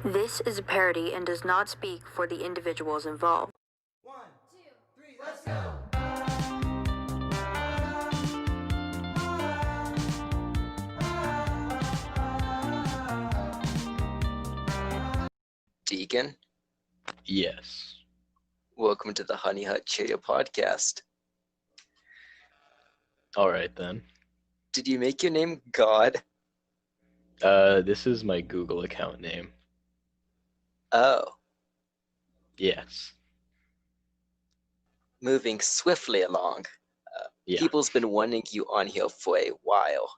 This is a parody and does not speak for the individuals involved. 1, 2, 3, let's go! Dekan, Yes. welcome to the Honey Hut Cheerio podcast. All right then. Did you make your name God? This is my Google account name. Oh, Yes. moving swiftly along. Yeah. People's been wanting you on here for a while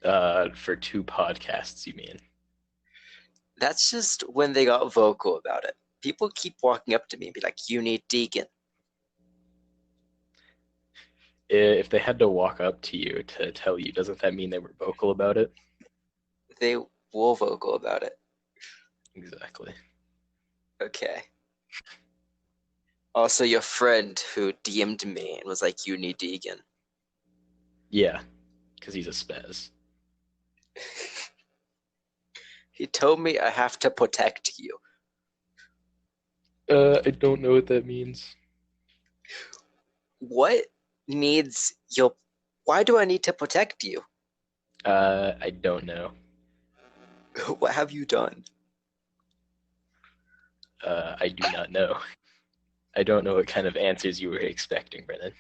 now. For 2 podcasts, you mean? That's just when they got vocal about it. People keep walking up to me and be like, you need Dekan. If they had to walk up to you to tell you, doesn't that mean they were vocal about it? They were vocal about it. Exactly. Okay. Also, your friend who DM'd me and was like, you need Dekan. Yeah, because he's a spez. He told me I have to protect you. I don't know what that means. What needs your... Why do I need to protect you? I don't know. What have you done? I do not know. I don't know what kind of answers you were expecting, Brennan.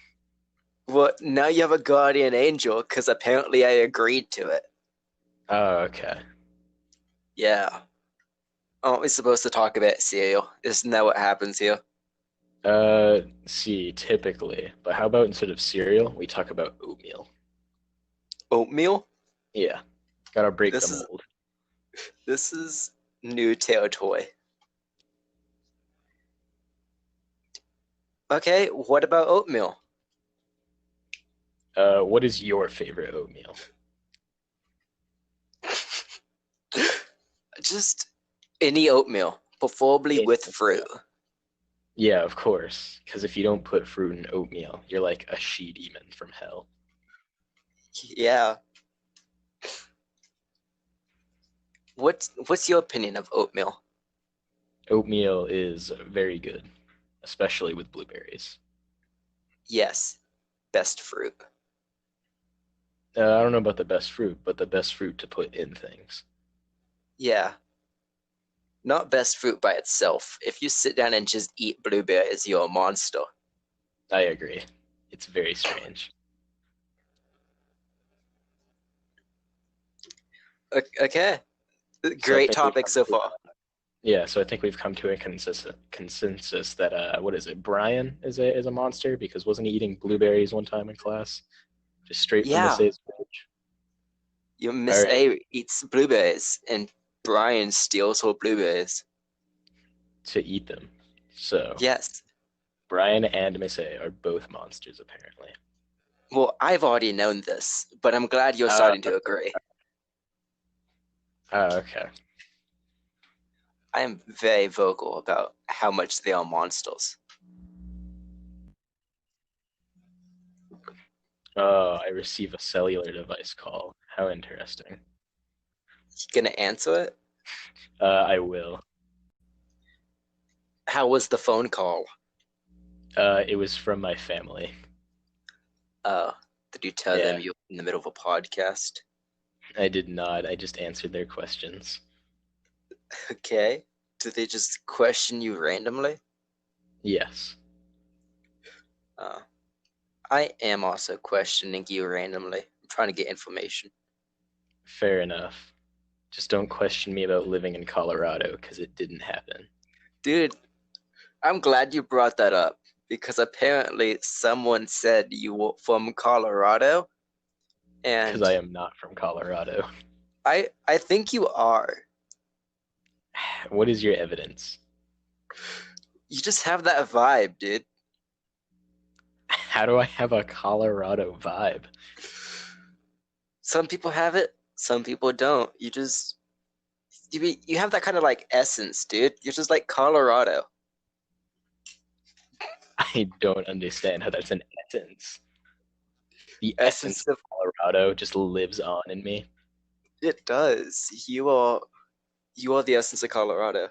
Well, now you have a guardian angel, because apparently I agreed to it. Oh, okay. Yeah. Aren't we supposed to talk about cereal? Isn't that what happens here? See, typically. But how about instead of cereal, we talk about oatmeal? Oatmeal? Yeah. Gotta break This the is- mold. This is new territory. Okay, what about oatmeal? What is your favorite oatmeal? Just any oatmeal, preferably with fruit. Yeah, of course. Because if you don't put fruit in oatmeal, you're like a she-demon from hell. Yeah. What's your opinion of oatmeal? Oatmeal is very good, especially with blueberries. Yes, best fruit. I don't know about the best fruit, but the best fruit to put in things. Yeah. Not best fruit by itself. If you sit down and just eat blueberries, you're a monster. I agree. It's very strange. Okay. So I Great think topic so far. Yeah, so I think we've come to a consensus that what is it? Brian is a monster because wasn't he eating blueberries one time in class, just straight from Yeah. Miss A's fridge? Your Miss All A eats blueberries, and Brian steals her blueberries. To eat them. So Yes. Brian and Miss A are both monsters apparently. Well, I've already known this, but I'm glad you're starting to agree. Okay. I am very vocal about how much they are monsters. I receive a cellular device call. How interesting. You gonna answer it? I will. How was the phone call? It was from my family. Did you tell them you were in the middle of a podcast? I did not. I just answered their questions. Okay. Did they just question you randomly? Yes. I am also questioning you randomly. I'm trying to get information. Fair enough. Just don't question me about living in Colorado because it didn't happen. Dude, I'm glad you brought that up because apparently someone said you were from Colorado. And because I am not from Colorado. I think you are. What is your evidence? You just have that vibe, dude. How do I have a Colorado vibe? Some people have it, some people don't. You have that kind of like essence, dude. You're just like Colorado. I don't understand how that's an essence. The Essence essence of Colorado just lives on in me. It does. You are You are the essence of Colorado.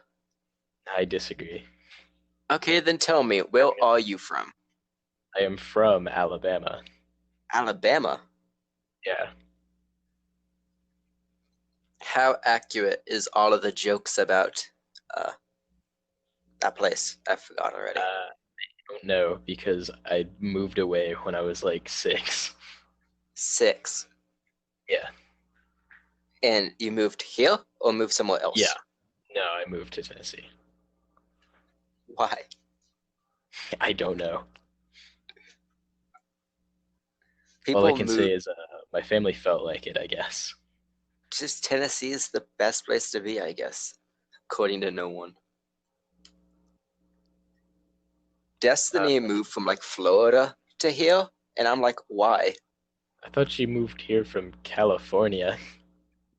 I disagree. Okay, then tell me, where are you from? I am from Alabama. Alabama. Yeah. How accurate is all of the jokes about uh, that place? I forgot already. I don't know because I moved away when I was like 6. 6. Yeah. And you moved here or moved somewhere Yeah. else? No, I moved to Tennessee. Why? I don't know. All I People can move. say is my family felt like it, I guess. Just Tennessee is the best place to be, I guess, according to no one. Uh, Destiny moved from like Florida to here, and I'm like, why? I thought she moved here from California.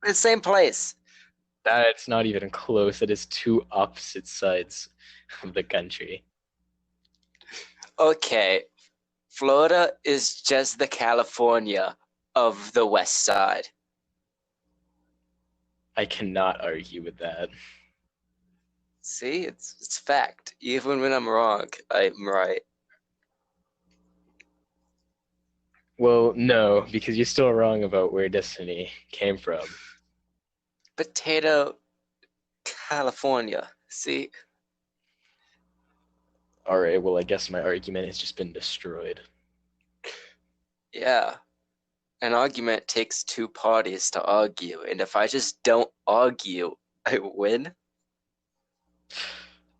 It's the same place. That's not even close. It is two opposite sides of the country. Okay, Florida is just the California of the West Side. I cannot argue with that. See, it's fact. Even when I'm wrong, I'm right. Well, no, because you're still wrong about where Destiny came from. Potato, California. See, All right, well, I guess my argument has just been destroyed. yeah. An argument takes two parties to argue, and if I just don't argue, I win.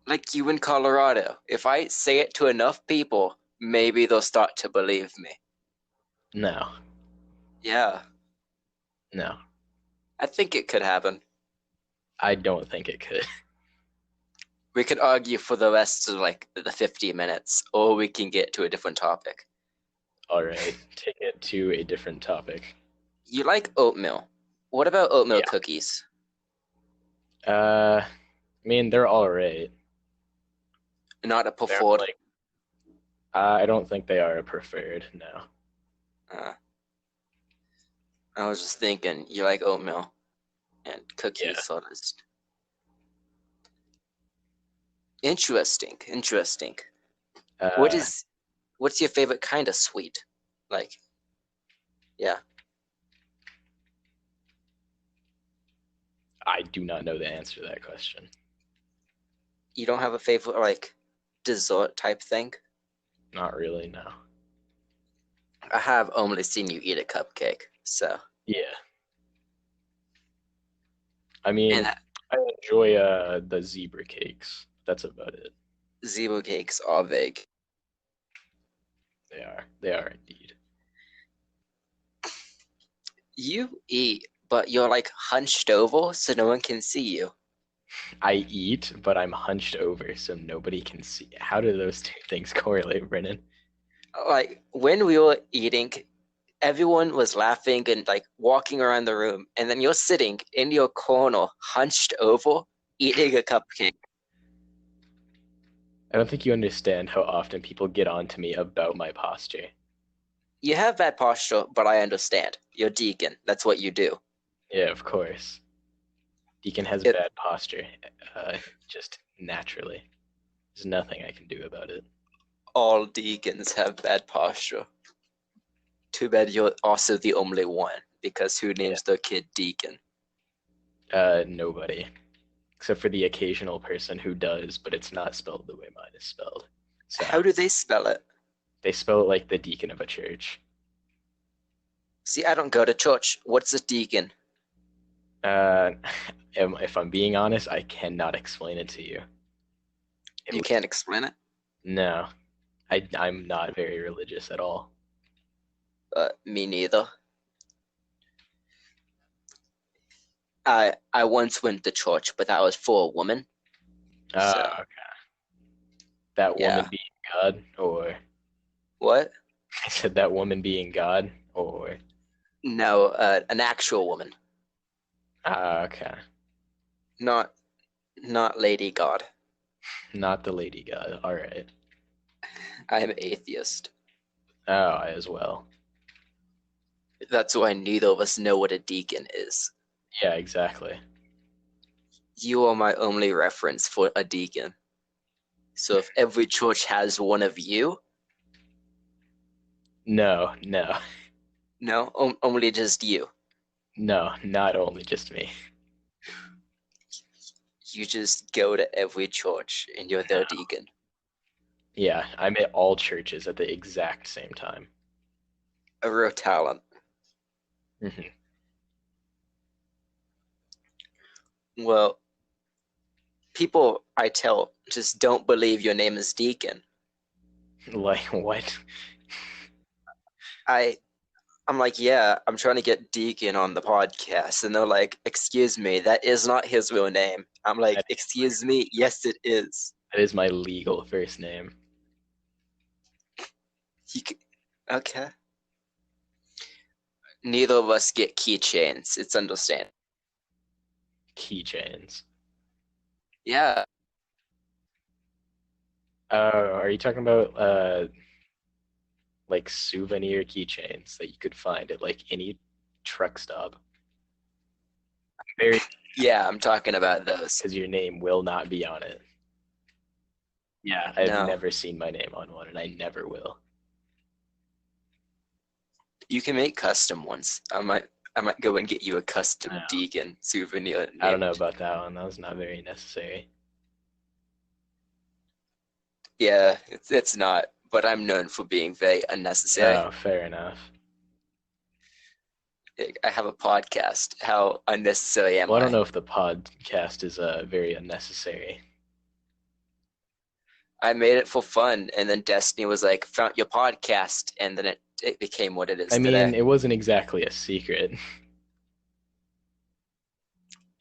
Like you in Colorado. If I say it to enough people, maybe they'll start to believe me. No, Yeah, no, I think it could happen. I don't think it could. We could argue for the rest of like the 50 minutes, or we can get to a different topic. All right, take it to a different topic. You like oatmeal. What about oatmeal Yeah. cookies? I mean, they're all right. Not a They're preferred. like, I don't think they are a preferred, no. Uh, I was just thinking, you like oatmeal and cookies, Yeah. so just interesting. Interesting. Uh, What's your favorite kind of sweet? Like, yeah. I do not know the answer to that question. You don't have a favorite like dessert type thing? Not really, no. I have only seen you eat a cupcake, so Yeah. I and mean, I enjoy the zebra cakes. That's about it. zebra cakes are vague. They are. They are indeed. You eat, but you're like hunched over so no one can see you. I eat, but I'm hunched over so nobody can see. How do those two things correlate, Brennan? Like when we were eating, everyone was laughing and like walking around the room, and then you're sitting in your corner, hunched over, eating a cupcake. I don't think you understand how often people get on to me about my posture. You have bad posture, but I understand. You're Dekan. That's what you do. Yeah, of course. Deacon has It, bad posture, just naturally. There's nothing I can do about it. all Dekans have bad posture. Too bad you're also the only one, because who names their kid Dekan? Nobody. Except for the occasional person who does, but it's not spelled the way mine is spelled. So How do they spell it? they spell it like the deacon of a church. See, I don't go to church. What's a deacon? Uh, if I'm being honest, I cannot explain it to you. You can't explain it? No, I'm not very religious at all. Me neither. I once went to church, but that was for a woman. So, Okay. That yeah. woman being God, or What? I said that woman being God, or No, an actual woman. okay, Not Lady God. not the lady God. All right. I am atheist. Oh, as well. That's why neither of us know what a deacon is. Yeah, exactly. You are my only reference for a deacon. So if every church has one of you, No, no, only just you. no, not only just me. You just go to every church and you're their deacon. Yeah, I'm at all churches at the exact same time. A real talent. hmm Well, people I tell just don't believe your name is Deacon. Like what? I'm like, yeah, I'm trying to get Deacon on the podcast. And they're like, excuse me, that is not his real name. I'm like, excuse me, yes, it is. That is my legal first name. Okay. Neither of us get keychains. It's understandable. Keychains. Yeah. Are you talking about like souvenir keychains that you could find at like any truck stop? Very, Yeah, I'm talking about those. because your name will not be on it. Yeah, I've No. never seen my name on one, and I never will. You can make custom ones. I might go and get you a custom No. Deacon souvenir. I don't know about that one. That was not very necessary. Yeah, it's not. But I'm known for being very unnecessary. Oh, fair enough. I have a podcast. How unnecessary am Well, I I? don't know if the podcast is very unnecessary. I made it for fun, and then Destiny was like, "Found your podcast," and then it became what it is I mean, today. it wasn't exactly a secret.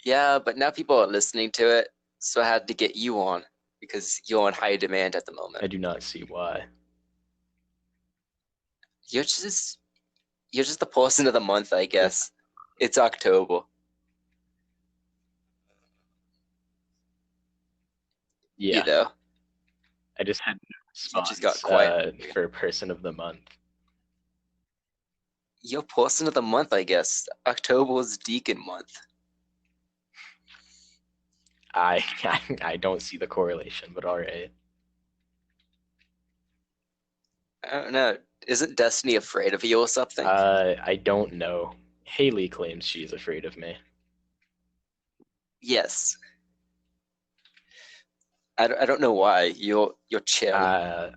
Yeah, but now people are listening to it, so I had to get you on because you're on high demand at the I moment. do not see why. You're just the person of the month, I guess. It's October. Yeah, You know, I just had no you just response got quiet. for person of the month. You're person of the month, I guess. October was Deacon month. I I don't see the correlation, but all right. I don't know. Isn't Destiny afraid of you or something? I don't know. Haley claims she's afraid of me. Yes. I don't know why. You're chill. I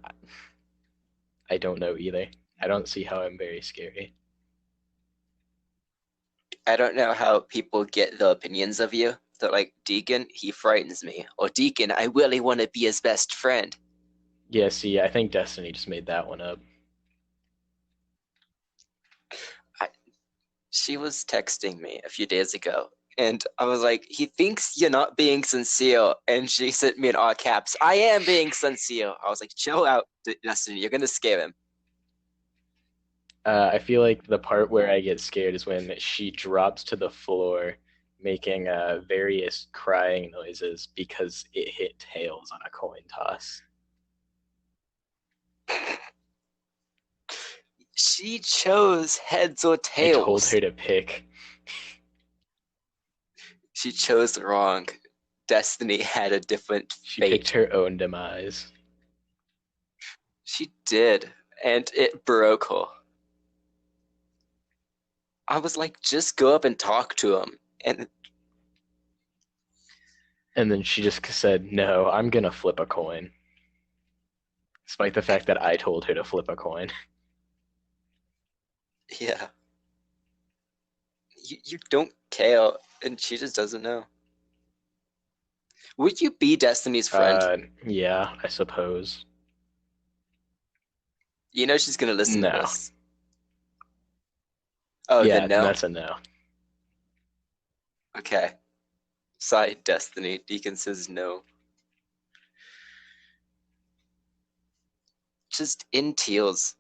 don't know either. I don't see how I'm very scary. I don't know how people get the opinions of you. They're like, Deacon, he frightens me. Or Deacon, I really want to be his best friend. Yeah, see, I think Destiny just made that one up. She was texting me a few days ago, and I was like, he thinks you're not being sincere. And she sent me in all caps, I am being sincere. I was like, chill out, Destiny. You're going to scare him. I feel like the part where I get scared is when she drops to the floor, making various crying noises because it hit tails on a coin toss. She chose heads or I tails. told her to pick. She chose wrong. Destiny had a different She fate. picked her own demise. She did, and it broke her. I was like, just go up and talk to him. And then she just said, no, I'm going to flip a coin. Despite the fact that I told her to flip a coin. Yeah. You don't care, and she just doesn't know. Would you be Destiny's friend? Yeah, I suppose. You know she's gonna listen No. to this. Oh, yeah, then no? That's a no. Okay. Sorry, Destiny. Deacon says no. Just in tears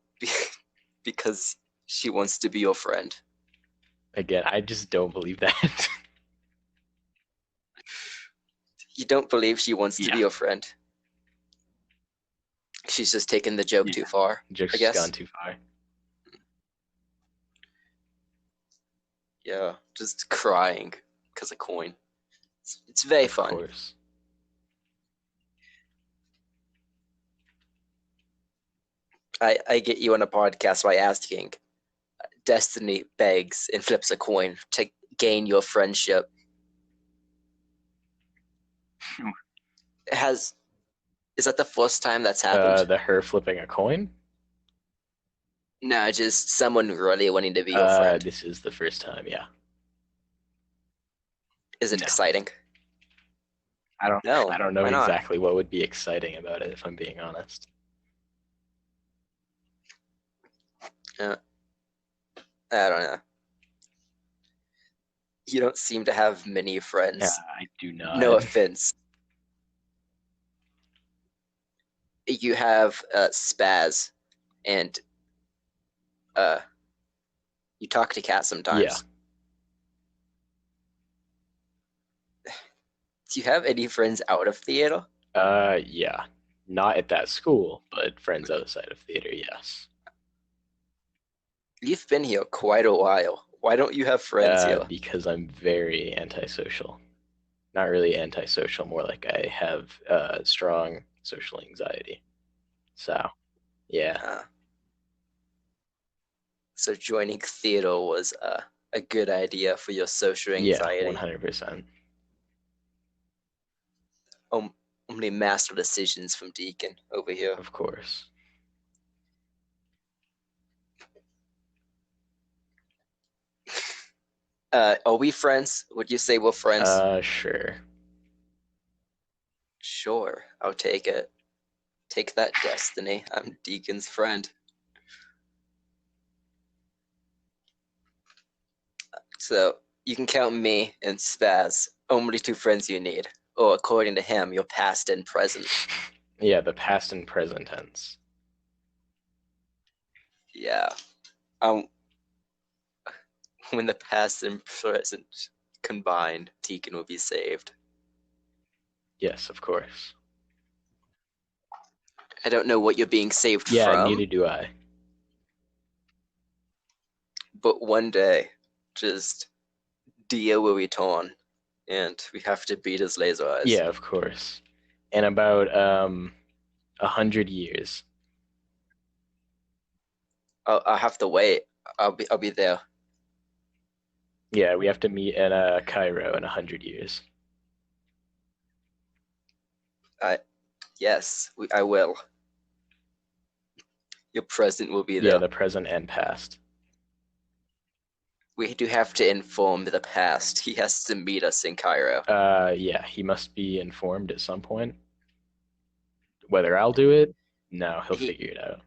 because she wants to be your friend. Again, I just don't believe that. You don't believe she wants to be your friend? She's just taken the joke too far, Joke's I guess. gone too far. Yeah, just crying because of coin. It's very Of fun. course. I get you on a podcast by asking. Destiny begs and flips a coin to gain your friendship. Is that the first time that's happened? Her flipping a coin? No, just someone really wanting to be your friend. This is the first time, yeah. Is it No. exciting? I don't No, know why not? exactly what would be exciting about it, if I'm being honest. I don't know. You don't seem to have many friends. I do not. No offense. You have Spaz, and you talk to Kat sometimes. Yeah. Do you have any friends out of theater? Yeah. Not at that school, but friends outside of theater, yes. You've been here quite a while. Why don't you have friends here? Because I'm very antisocial. Not really antisocial, more like I have strong social anxiety. So, yeah. So joining theater was a good idea for your social anxiety. Yeah, 100%. Only master decisions from Dekan over here. Of course. Are we friends? Would you say we're friends? Sure. Sure, I'll take it. Take that, Destiny. I'm Deacon's friend. So you can count me and Spaz, only two friends you need. Or according to him, your past and present. Yeah, the past and present tense. Yeah. When the past and present combined, Deacon will be saved. Yes, of course. I don't know what you're being saved Yeah, from. neither do I. But one day, just Dia will return, and we have to beat his laser eyes. Yeah, of course. In about 100 years. I'll have to wait. I'll be there. Yeah, we have to meet in Cairo in 100 years. Yes, I will. Your present will be Yeah, there. the present and past. We do have to inform the past. He has to meet us in Cairo. Yeah, he must be informed at some point. Whether I'll do it, no, he'll figure it out.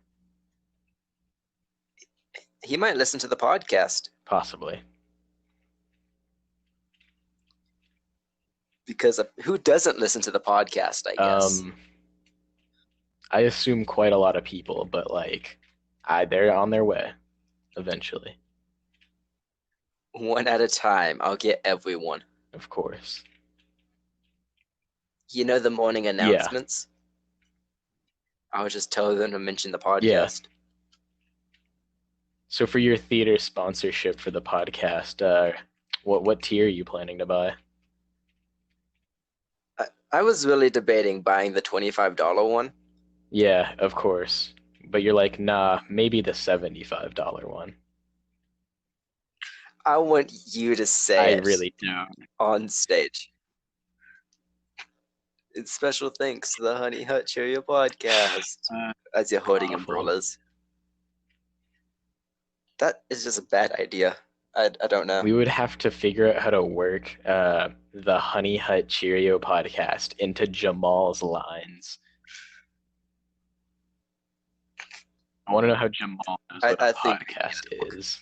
He might listen to the podcast. Possibly. Because who doesn't listen to the podcast, I guess? I assume quite a lot of people, but like, they're on their way eventually. One at a time. I'll get everyone. Of course. You know the morning announcements? Yeah. I'll just tell them to mention the podcast. Yeah. So for your theater sponsorship for the podcast, what tier are you planning to buy? I was really debating buying the $25 one. Yeah, of course. But you're like, nah, maybe the $75 one. I want you to say it. I really do. On stage. It's special thanks to the Honey Hut Cheerio podcast. As you're holding umbrellas. That is just a bad idea. I don't know. We would have to figure out how to work the Honey Hut Cheerio podcast into Jamal's lines. I want to know how Jamal knows what a podcast is.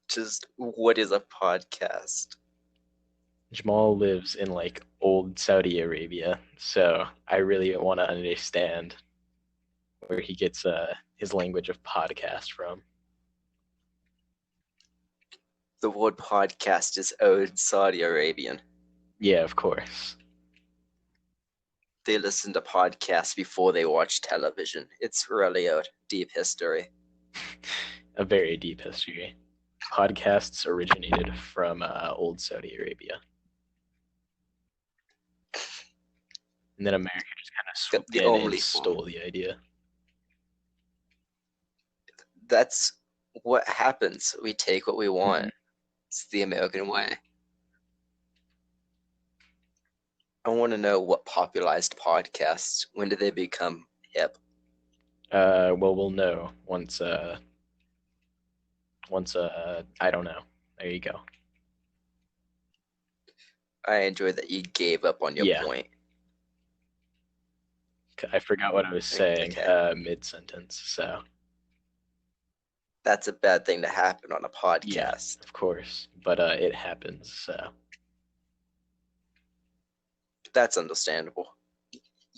Just what is a podcast? Jamal lives in like old Saudi Arabia, so I really want to understand where he gets his language of podcast from. The word podcast is old Saudi Arabian. Yeah, of course. They listen to podcasts before they watch television. It's really a deep history. A very deep history. Podcasts originated from old Saudi Arabia. And then America just kind of swooped The in only and form. stole the idea. That's what happens. We take what we want. Mhm. It's the American way. I want to know what popularized podcasts. When did they become hip? Well, we'll know once I don't know. There you go. I enjoy that you gave up on your Yeah. point. I forgot what I was saying Okay. mid-sentence, so That's a bad thing to happen on a yeah, podcast. of course. But it happens, so That's understandable.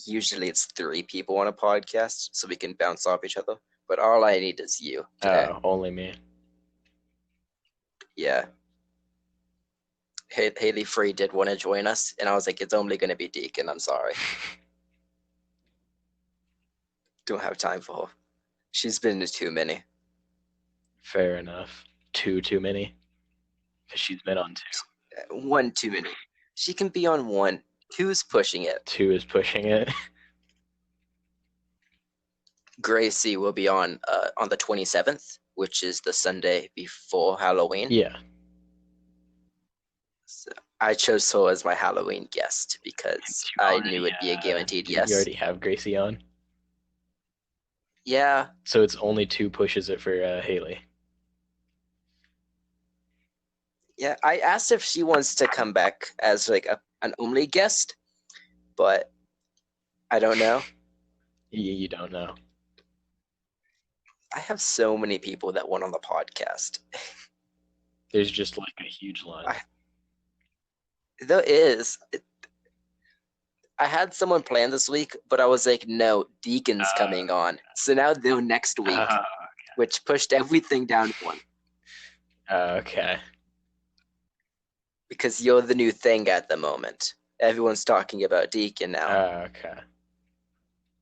Usually it's 3 people on a podcast, so we can bounce off each other. But all I need is you today. only me. Yeah. Haley Free did want to join us, and I was like, it's only going to be Dekan. I'm sorry. Don't have time for her. She's been to too many. Fair enough. Too many. Because she's been on 2. 1 too many. She can be on 1. 2's pushing it. 2 is pushing it. Gracie will be on the 27th, which is the Sunday before Halloween. Yeah. So I chose her as my Halloween guest because I knew it'd be a guaranteed yes. You already have Gracie on? Yeah. So it's only 2 pushes it for Haley. Yeah, I asked if she wants to come back as like an only guest, but I don't know. You don't know. I have so many people that want on the podcast. There's just like a huge line. There is. I had someone planned this week, but I was like, no, Deacon's coming on. So now they're next week, which pushed everything down 1. Okay. Because you're the new thing at the moment. Everyone's talking about Deacon now. Okay.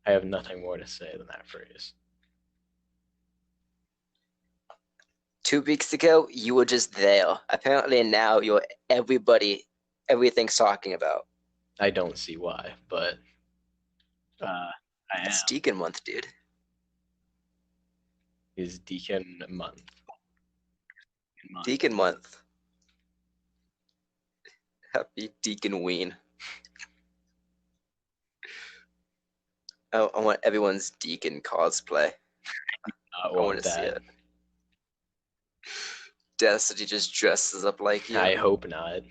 I have nothing more to say than that phrase. 2 weeks ago, you were just there. Apparently now you're everything's talking about. I don't see why, but I am. It's Deacon month, dude. Is Deacon month. Deacon month. Happy Deacon Ween. I want everyone's Deacon cosplay. I want to see it. Destiny just dresses up like you. I hope not.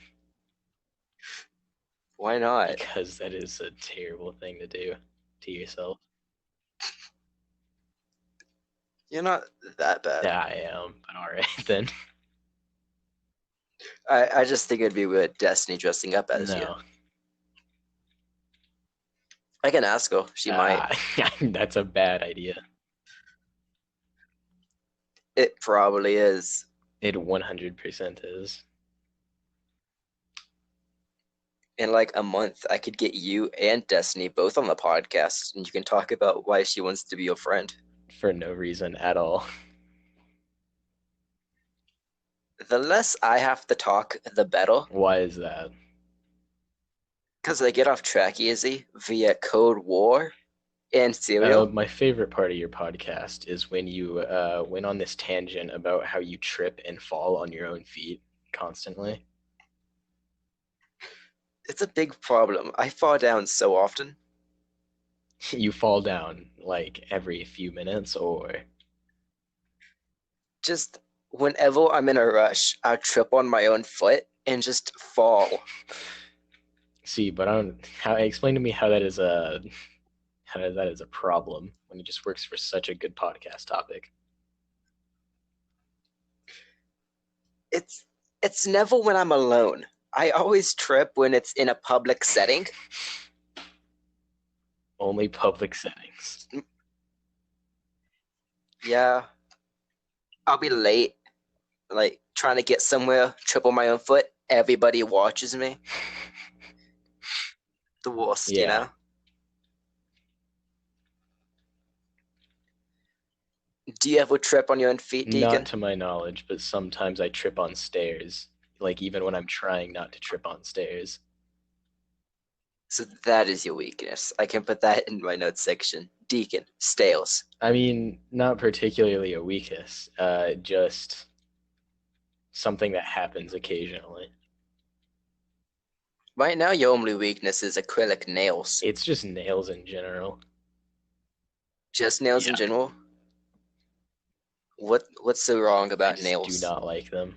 Why not? Because that is a terrible thing to do to yourself. You're not that bad. Yeah, I am, but alright then. I just think it'd be weird Destiny dressing up as you. I can ask her. She might. That's a bad idea. It probably is. It 100% is. In like a month, I could get you and Destiny both on the podcast, and you can talk about why she wants to be your friend. For no reason at all. The less I have to talk, the better. Why is that? Because I get off track easy via Code War and Cheerio. My favorite part of your podcast is when you went on this tangent about how you trip and fall on your own feet constantly. It's a big problem. I fall down so often. You fall down like every few minutes, or just whenever I'm in a rush, I'll trip on my own foot and just fall. See, but explain to me how that is a problem when it just works for such a good podcast topic. It's never when I'm alone. I always trip when it's in a public setting. Only public settings. Yeah. I'll be late, like trying to get somewhere, trip on my own foot. Everybody watches me. The worst, you know? Do you ever trip on your own feet, Deacon? Not to my knowledge, but sometimes I trip on stairs. Like even when I'm trying not to trip on stairs. So that is your weakness. I can put that in my notes section. Deacon, stales. I mean, not particularly a weakness, just something that happens occasionally. Right now, your only weakness is acrylic nails. It's just nails in general. Just nails in Yeah. general? What's so wrong I about just nails? do not like them.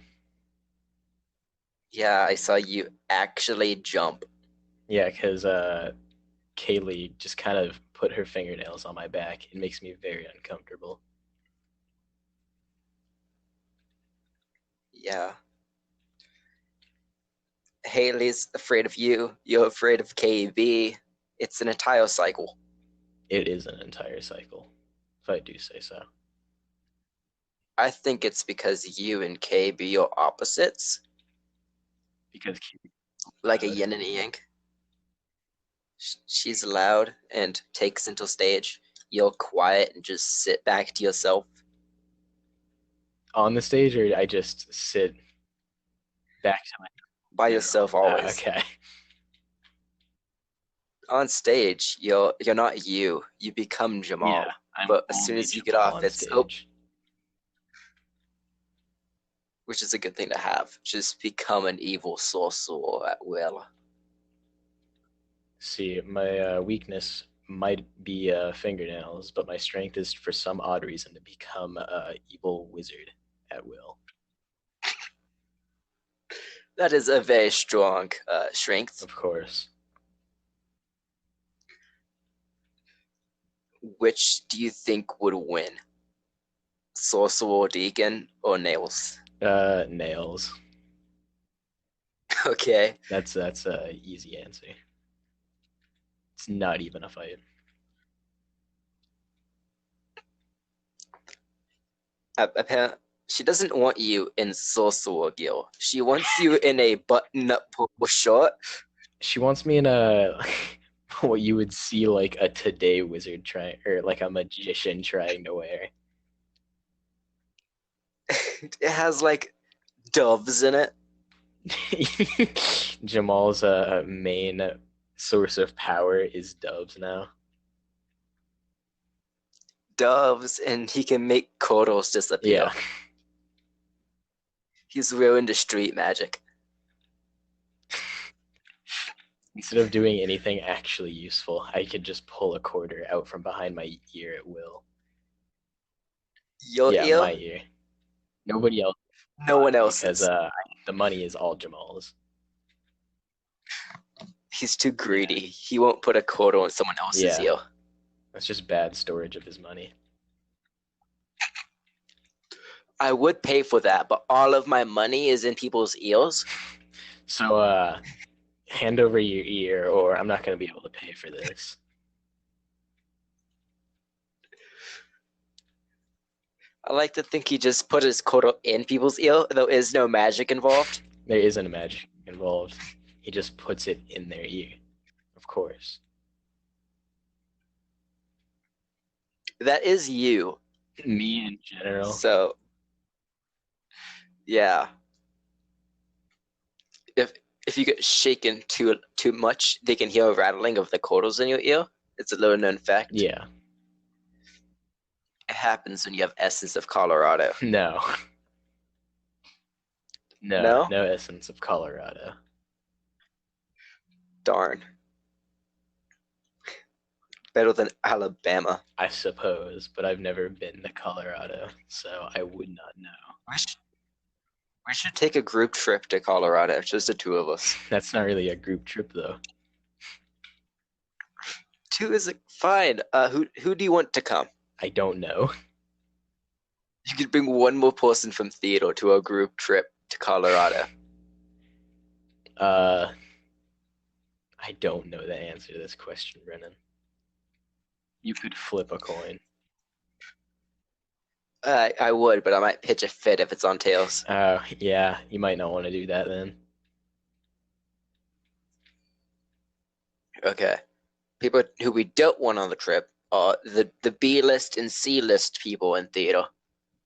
Yeah, I saw you actually jump. Yeah, because Kaylee just kind of put her fingernails on my back. It makes me very uncomfortable. Yeah. Haley's afraid of you. You're afraid of KB. It's an entire cycle. It is an entire cycle, if I do say so. I think it's because you and KB are opposites, Because like a yin and a yang. She's loud and takes center stage. You're quiet and just sit back to yourself. on the stage, or I just sit back to my By yourself always. okay. On stage, you're not you. You become Jamal. Yeah, but as soon as you get off, it's which is a good thing to have. Just become an evil sorcerer at will. See, my weakness might be fingernails, but my strength is for some odd reason to become an evil wizard at will. That is a very strong strength. Of course. Which do you think would win? Sorcerer, Deacon, or Nails? Nails. Okay. That's a easy answer. It's not even a fight. Apparently, she doesn't want you in Sorcerer Guild. She wants you in a button-up purple shirt. She wants me in a what you would see like a today wizard trying, or like a magician trying to wear. It has like doves in it. Jamal's main source of power is doves now. Doves, and he can make corals disappear. Yeah. He's real into street magic. Instead of doing anything actually useful, I could just pull a quarter out from behind my ear at will. Your ear? My ear. Nobody else. No one else. Because the money is all Jamal's. He's too greedy. He won't put a quarter in someone else's ear. That's just bad storage of his money. I would pay for that, but all of my money is in people's ears. So, hand over your ear, or I'm not going to be able to pay for this. I like to think he just put his quarter in people's ear. There is no magic involved. There isn't a magic involved. He just puts it in their ear, of course. That is you. Me in general. So, yeah. If you get shaken too much, they can hear a rattling of the quarters in your ear. It's a little known fact. Yeah. It happens when you have Essence of Colorado. No. No Essence of Colorado. Darn. Better than Alabama. I suppose, but I've never been to Colorado, so I would not know. We should take a group trip to Colorado, just the two of us. That's not really a group trip, though. Two is fine. Who do you want to come? I don't know. You could bring one more person from theater to a group trip to Colorado. I don't know the answer to this question, Brennan. You could flip a coin. I would, but I might pitch a fit if it's on tails. Oh, yeah. You might not want to do that then. Okay. People who we don't want on the trip, the B list and C list people in theater.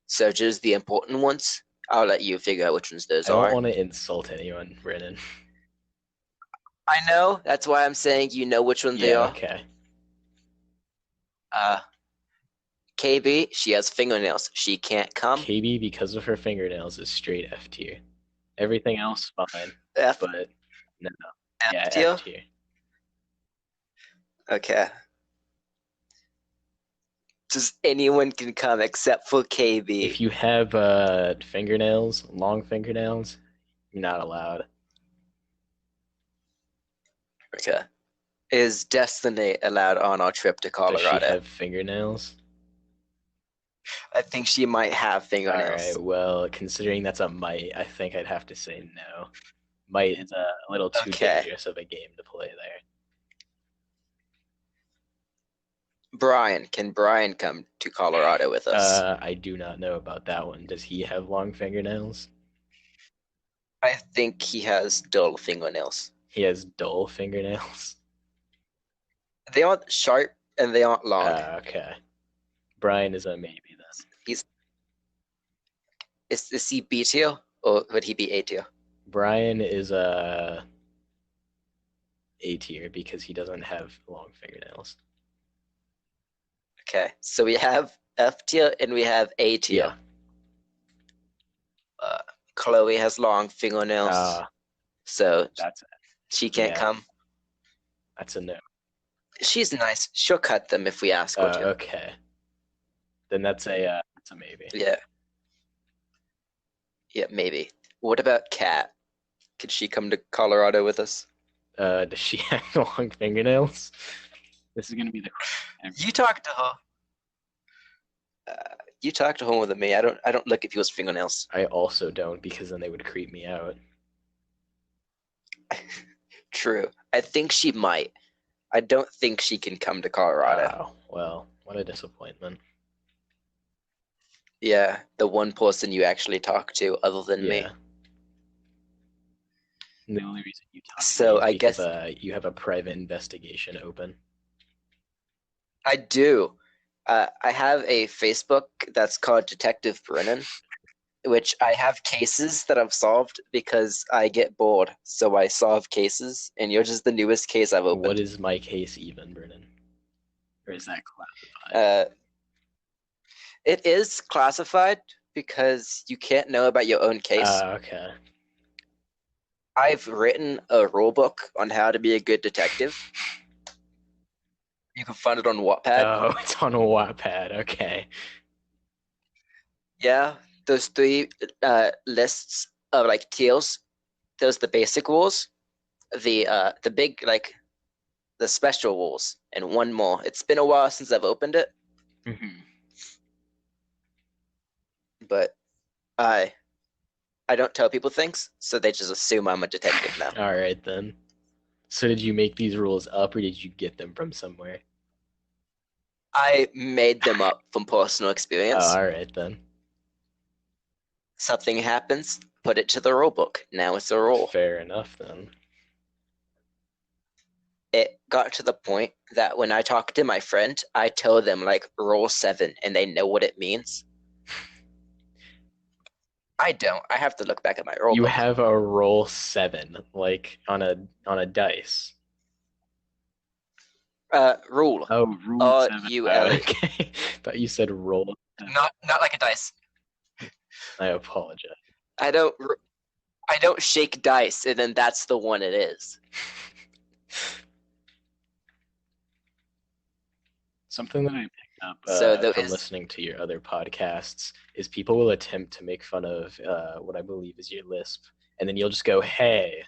So just the important ones. I'll let you figure out which ones those I don't are. want to insult anyone, Brennan. I know. That's why I'm saying you know which one they Yeah, are. okay. KB, she has fingernails. She can't come. KB, because of her fingernails, is straight F tier. Everything else fine, F, but no. F Yeah, tier? F tier. Okay. Just anyone can come except for KB. If you have fingernails, long fingernails, you're not allowed. Okay. Is Destiny allowed on our trip to Does Colorado? she have fingernails? I think she might have fingernails. Alright, well, considering that's a might, I think I'd have to say no. Might is a little too Okay. dangerous of a game to play there. Brian, can Brian come to Colorado with us? I do not know about that one. Does he have long fingernails? I think he has dull fingernails. He has dull fingernails. They aren't sharp and they aren't long. Okay. Brian is a maybe then. Is he B tier or would he be A tier? Brian is a tier because he doesn't have long fingernails. Okay, so we have F tier and we have A tier. Yeah. Chloe has long fingernails, so That's she can't come. That's a no. She's nice. She'll cut them if we ask her to. Okay. Then that's a maybe. Yeah. Yeah, maybe. What about Kat? Could she come to Colorado with us? Does she have long fingernails? This is gonna be the. You talk to her. You talk to her more than me. I don't look at people's fingernails. I also don't because then they would creep me out. True. I think she might. I don't think she can come to Colorado. Wow. Well, what a disappointment. Yeah, the one person you actually talk to other than me. And the only reason you talk So to me is I because guess you have a private investigation open. I do. I have a Facebook that's called Detective Brennan, which I have cases that I've solved because I get bored, so I solve cases, and yours is the newest case I've opened. What is my case even, Brennan? Or is that classified? It is classified because you can't know about your own case. Okay. I've written a rule book on how to be a good detective. You can find it on Wattpad. Oh, it's on Wattpad. Okay. Yeah, those three lists of like tiers. There's the basic rules, the big the special rules, and one more. It's been a while since I've opened it, but I don't tell people things, so they just assume I'm a detective now. All right then. So did you make these rules up, or did you get them from somewhere? I made them up from personal experience. Oh, all right then. Something happens, put it to the rule book. Now it's a rule. Fair enough then. It got to the point that when I talk to my friend, I tell them like rule 7 and they know what it means. I don't. I have to look back at my rule You book. have a roll 7, like on a dice. Rule. Oh, rule R-U-L-E. Okay. Thought you said roll. Not like a dice. I apologize. I don't shake dice and then that's the one it is. Something that I picked up from listening to your other podcasts is people will attempt to make fun of what I believe is your lisp, and then you'll just go, "Hey,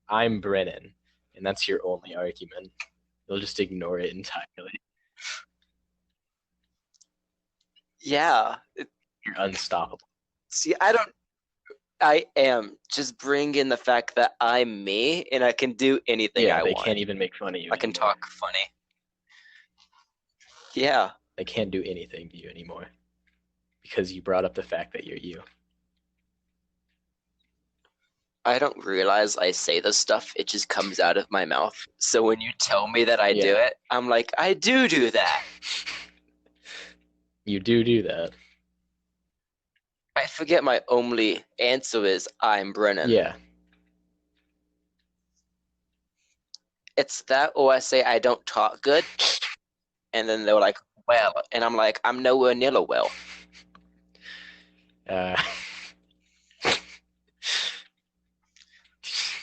I'm Brennan," and that's your only argument. You'll just ignore it entirely. Yeah. You're unstoppable. See, I am. Just bring in the fact that I'm me and I can do anything I want. Yeah, they can't even make fun of you. I can talk funny. Yeah. They can't do anything to you anymore because you brought up the fact that you're you. I don't realize I say this stuff. It just comes out of my mouth. So when you tell me that I do it, I'm like, I do that. You do that. I forget my only answer is I'm Brennan. Yeah. It's that, or I say I don't talk good, and then they're like, well, and I'm like, I'm nowhere near a well.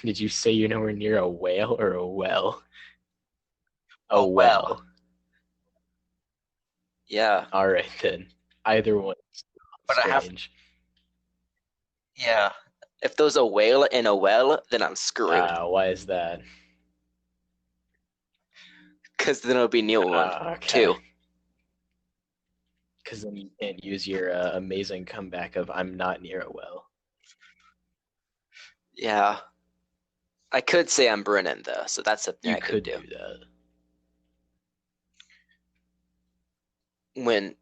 Did you say you're nowhere near a whale or a well? A well. Yeah. All right then. Either one. But strange. Yeah. If there's a whale in a well, then I'm screwed. Why is that? Because then it'll be near one, too. Because then you can't use your amazing comeback of I'm not near a well. Yeah. I could say I'm Brennan, though, so that's something I could do. That. When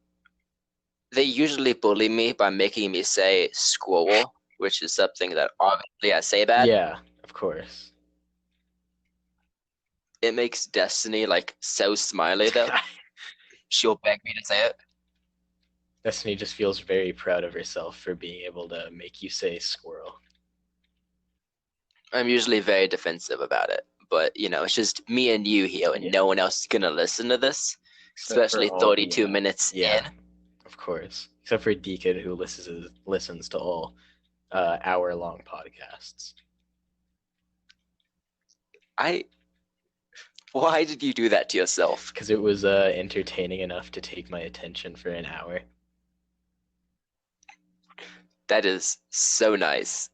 they usually bully me by making me say squirrel, which is something that obviously I say bad. Yeah, of course. It makes Destiny like so smiley though. She'll beg me to say it. Destiny just feels very proud of herself for being able to make you say squirrel. I'm usually very defensive about it, but it's just me and you here, and no one else is gonna listen to this, especially 32 minutes in. Of course, except for Dekan, who listens to all hour-long podcasts. Why did you do that to yourself? Because it was entertaining enough to take my attention for an hour. That is so nice.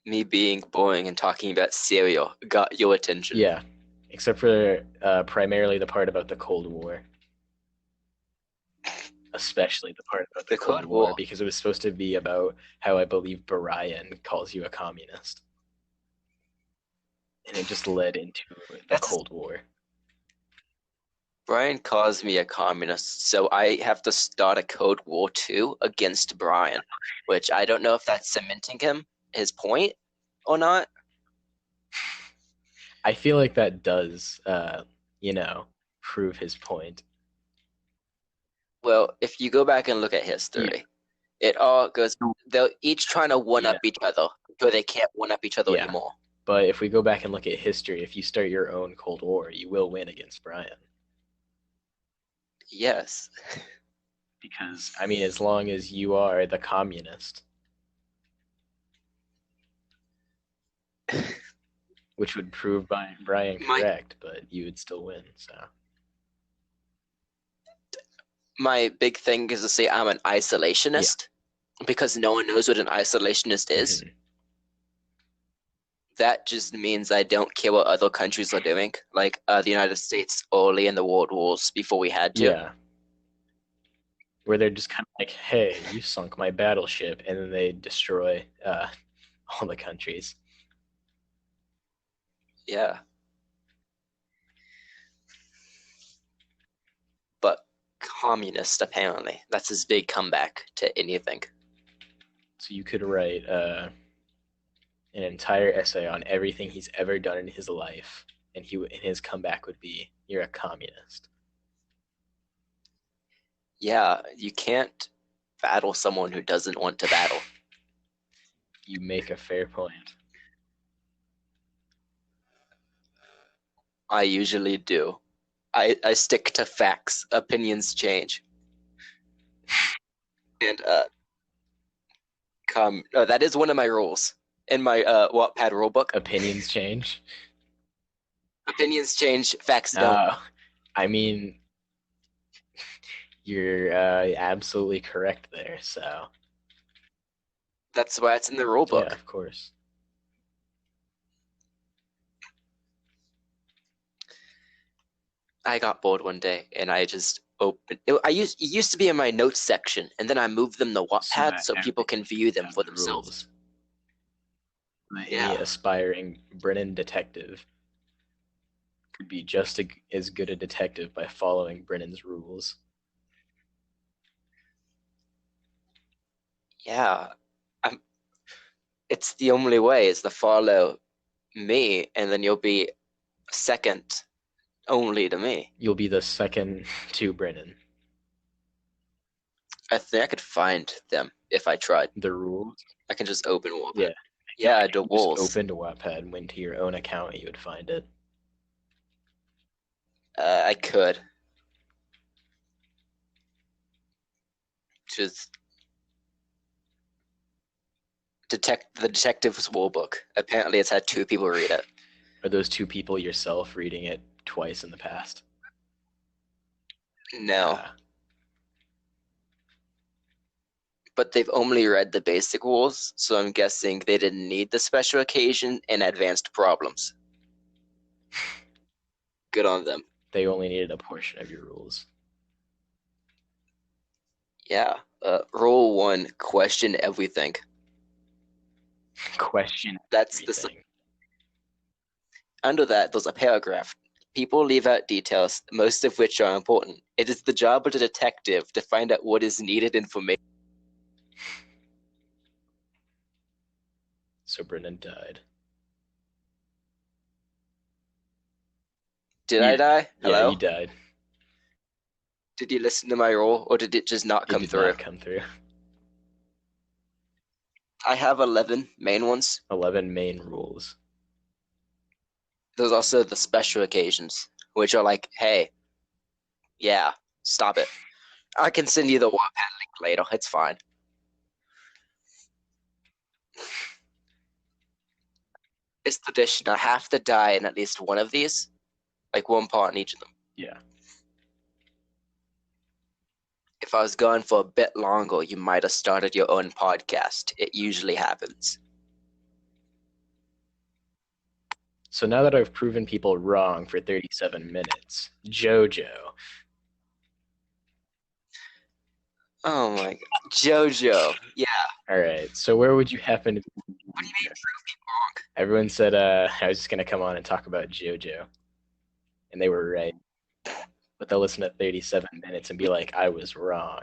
Me being boring and talking about cereal got your attention. Yeah, except for primarily the part about the Cold War. Especially the part about the Cold War, because it was supposed to be about how I believe Brian calls you a communist. And it just led into the Cold War. Brian calls me a communist, so I have to start a Cold War too against Brian, which I don't know if that's cementing his point or not. I feel like that does, prove his point. Well, if you go back and look at history, it all goes. They're each trying to one up each other, so they can't one up each other anymore. But if we go back and look at history, if you start your own Cold War, you will win against Brian. Yes. Because, as long as you are the communist. Which would prove Brian correct, but you would still win, so. My big thing is to say I'm an isolationist, because no one knows what an isolationist is. Mm-hmm. That just means I don't care what other countries are doing, like the United States early in the world wars before we had to. Yeah. Where they're just kind of like, hey, you sunk my battleship, and then they destroy all the countries. Yeah. But communist, apparently. That's his big comeback to anything. So you could write an entire essay on everything he's ever done in his life, and his comeback would be, you're a communist. Yeah, you can't battle someone who doesn't want to battle. You make a fair point. I usually do. I stick to facts. Opinions change. And that is one of my rules in my Wattpad rulebook. Opinions change? Opinions change, facts don't. You're absolutely correct there, so. That's why it's in the rulebook. Yeah, of course. I got bored one day, and I just opened. It used to be in my notes section, and then I moved them to Wattpad so people can view them for themselves. Any aspiring Brennan detective could be just as good a detective by following Brennan's rules. Yeah, It's the only way is to follow me, and then you'll be second only to me. You'll be the second to Brennan. I think I could find them if I tried. The rules? I can just open Wattpad. Yeah. Yeah, the Just rules. open to Wattpad and went to your own account, you would find it. I could. Just the Detective's Rule Book. Apparently, it's had 2 people read it. Are those 2 people yourself reading it twice in the past? No. But they've only read the basic rules, so I'm guessing they didn't need the special occasion and advanced problems. Good on them. They only needed a portion of your rules. Yeah. Rule 1, question everything. Question That's everything. Under that, there's a paragraph. People leave out details, most of which are important. It is the job of the detective to find out what is needed information. So Brennan died. Did I die? Hello? Yeah, you died. Did you listen to my roll, or did it just not come through? It did not come through. I have 11 main ones. 11 main rules. There's also the special occasions, which are like, hey, yeah, stop it. I can send you the Wattpad link later. It's fine. It's tradition. I have to die in at least one of these. Like one part in each of them. Yeah. If I was gone for a bit longer, you might have started your own podcast. It usually happens. So now that I've proven people wrong for 37 minutes, JoJo. Oh my god. JoJo. Yeah. All right. So where would you happen to be? What do you mean prove people wrong? Everyone said I was just going to come on and talk about JoJo. And they were right. But they'll listen to 37 minutes and be like, I was wrong.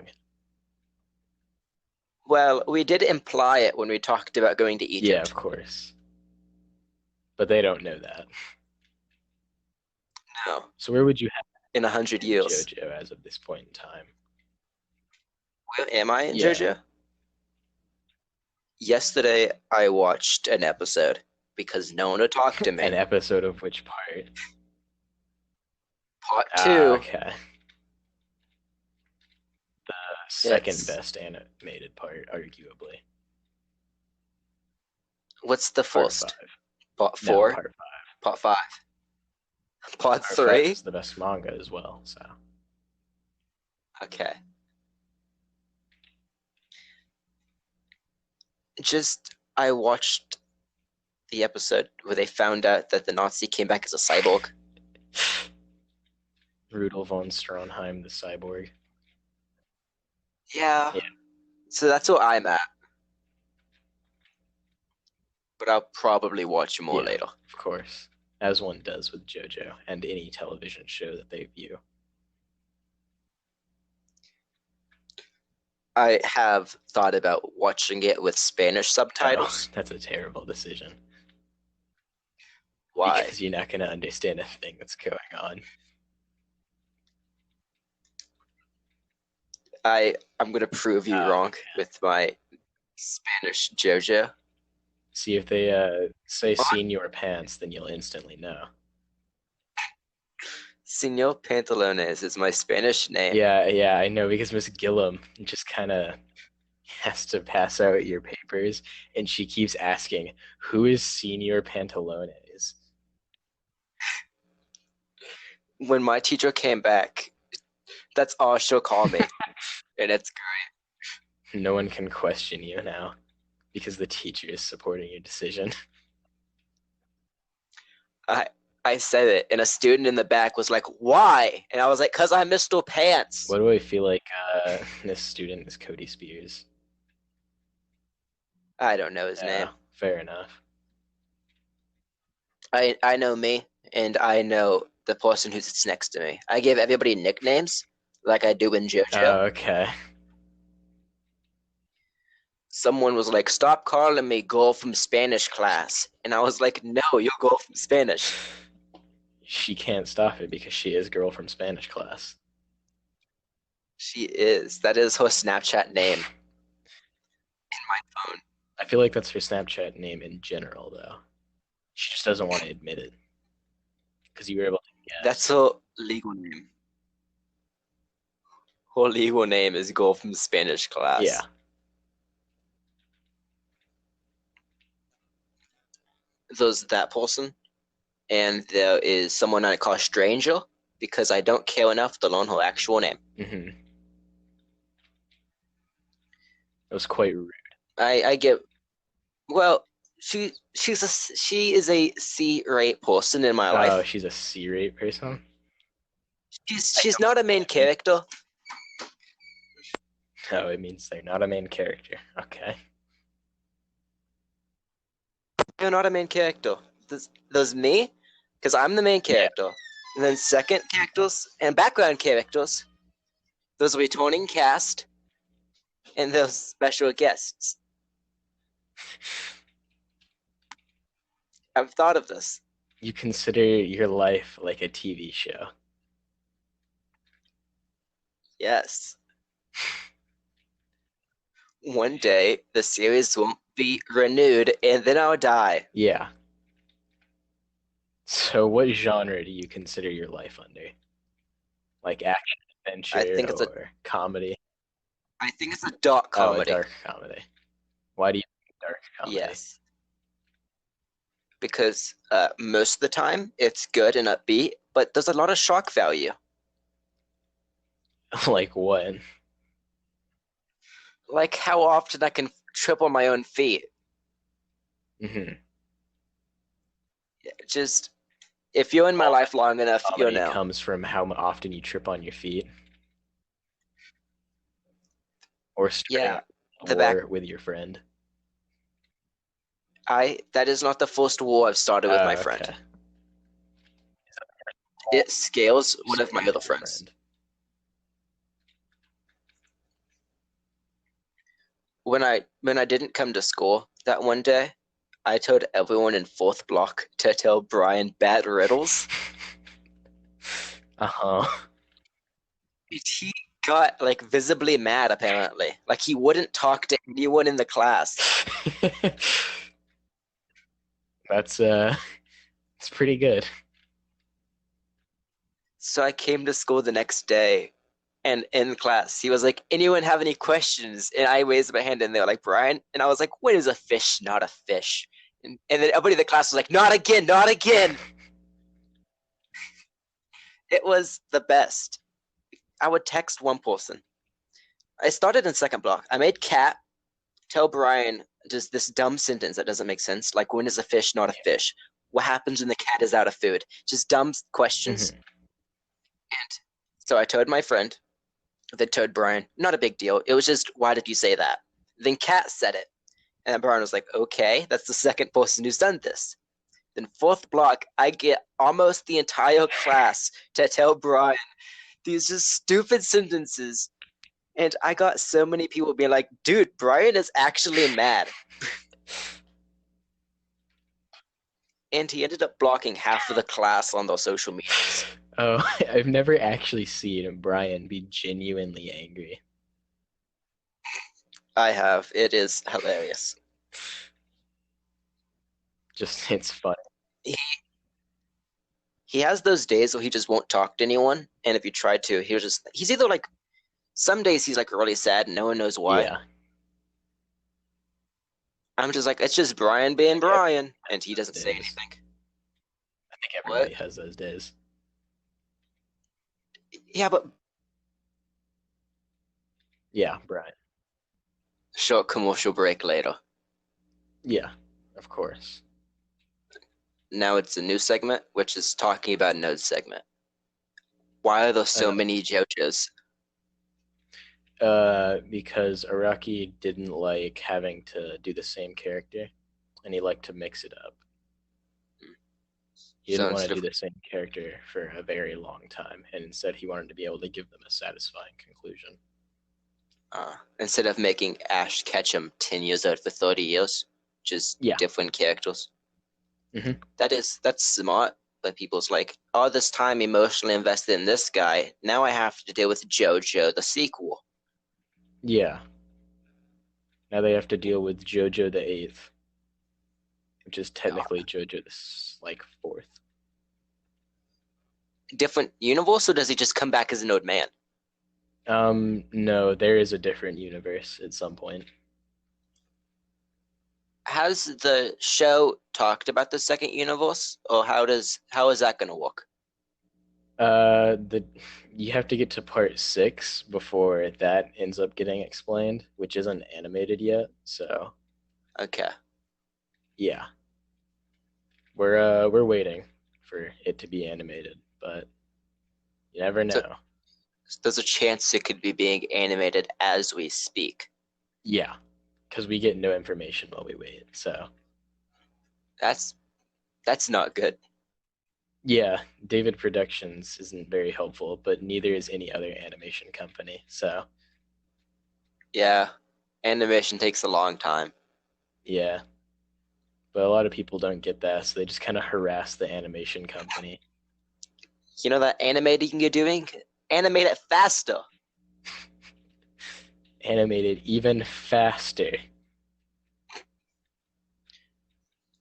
Well, we did imply it when we talked about going to Egypt. Yeah, of course. But they don't know that. No. So where would you have in 100 years? JoJo as of this point in time? Where am I in JoJo? Yesterday, I watched an episode because no one would talk to me. An episode of which part? Part 2. Okay. The second best animated part, arguably. What's the first? Part 5. Part 4? No, part 5. Part 5. Part 3? 5 is the best manga as well, so. Okay. I watched the episode where they found out that the Nazi came back as a cyborg. Rudolf von Stronheim, the cyborg. Yeah. So that's where I'm at. But I'll probably watch more later. Of course. As one does with JoJo and any television show that they view. I have thought about watching it with Spanish subtitles. Oh, that's a terrible decision. Why? Because you're not going to understand a thing that's going on. I'm going to prove you wrong with my Spanish JoJo. See, if they say Senor Pants, then you'll instantly know. Senor Pantalones is my Spanish name. Yeah, I know, because Miss Gillum just kind of has to pass out your papers, and she keeps asking, who is Senor Pantalones? When my teacher came back, that's all she'll call me. And it's great. No one can question you now, because the teacher is supporting your decision. I said it, and a student in the back was like, why? And I was like, because I Mr. Pants. What do I feel like this student is Cody Spears? I don't know his name. Fair enough. I know me, and I know the person who sits next to me. I give everybody nicknames, like I do in JoJo. Oh, okay. someone was like, "Stop calling me girl from Spanish class," and I was like, "No, you're girl from Spanish." She can't stop it because she is girl from Spanish class. She is. That is her Snapchat name. In my phone. I feel like that's her Snapchat name in general, though. She just doesn't want to admit it. Because you were able to guess. That's her legal name. Her legal name is girl from Spanish class. Yeah. There's that person, and there is someone I call stranger because I don't care enough to learn her actual name. Mm-hmm. It was quite rude. I get. Well, she is a C-rate person in my life. Oh, she's a C-rate person? She's not a main character. Oh, it means they're not a main character. Okay. They're not a main character. There's me, because I'm the main character. And then second characters and background characters. There's a returning cast. And there's special guests. I've thought of this. You consider your life like a TV show. Yes. One day, the series won't be renewed, and then I'll die. Yeah. So what genre do you consider your life under? Like action, adventure, or comedy? I think it's a dark comedy. Oh, a dark comedy. Why do you think dark comedy? Yes. Because most of the time, it's good and upbeat, but there's a lot of shock value. Like what? Like how often I can trip on my own feet. Mm-hmm. Just, if you're in my life long enough, you'll know. Comes from how often you trip on your feet. Or straight war with your friend. That is not the first war I've started with my friend. It scales one of my other friends. When I didn't come to school that one day, I told everyone in fourth block to tell Brian bad riddles. Uh-huh. He got like visibly mad apparently. Like he wouldn't talk to anyone in the class. That's it's pretty good. So I came to school the next day, and in class, he was like, "Anyone have any questions?" And I raised my hand, and they were like, "Brian." And I was like, "When is a fish not a fish?" And then everybody in the class was like, "Not again, not again." It was the best. I would text one person. I started in second block. I made Kat tell Brian just this dumb sentence that doesn't make sense. Like, when is a fish not a fish? What happens when the cat is out of food? Just dumb questions. Mm-hmm. And so I told my friend, then told Brian, not a big deal. It was just, why did you say that? Then Kat said it. And Brian was like, okay, that's the second person who's done this. Then fourth block, I get almost the entire class to tell Brian these just stupid sentences. And I got so many people being like, dude, Brian is actually mad. And he ended up blocking half of the class on those social medias. Oh, I've never actually seen Brian be genuinely angry. I have. It is hilarious. Just, it's funny. He has those days where he just won't talk to anyone, and if you try to, he's either like, some days he's like really sad and no one knows why. Yeah. I'm just like, it's just Brian being Brian, and he doesn't say anything. I think everybody has those days. Yeah, but... Yeah, Brian. Short commercial break later. Yeah, of course. Now it's a new segment, which is talking about Node's segment. Why are there so many JoJo's? Because Araki didn't like having to do the same character, and he liked to mix it up. He didn't want to do the same character for a very long time, and instead he wanted to be able to give them a satisfying conclusion. Instead of making Ash Ketchum 10 years old for 30 years, just different characters. Mm-hmm. That's smart, but people's like, all this time emotionally invested in this guy, now I have to deal with JoJo, the sequel. Yeah. Now they have to deal with JoJo the 8th, which is technically JoJo the fourth. Different universe, or does he just come back as an old man? No, there is a different universe at some point. Has the show talked about the second universe, or how is that going to work? You have to get to part 6 before that ends up getting explained, which isn't animated yet. So okay, yeah, we're waiting for it to be animated, but you never know. So there's a chance it could be being animated as we speak. Yeah, because we get no information while we wait. So that's not good. Yeah, David Productions isn't very helpful, but neither is any other animation company. So yeah, animation takes a long time. Yeah, but a lot of people don't get that, so they just kind of harass the animation company. You know that animating you're doing? Animate it faster. Animate it even faster.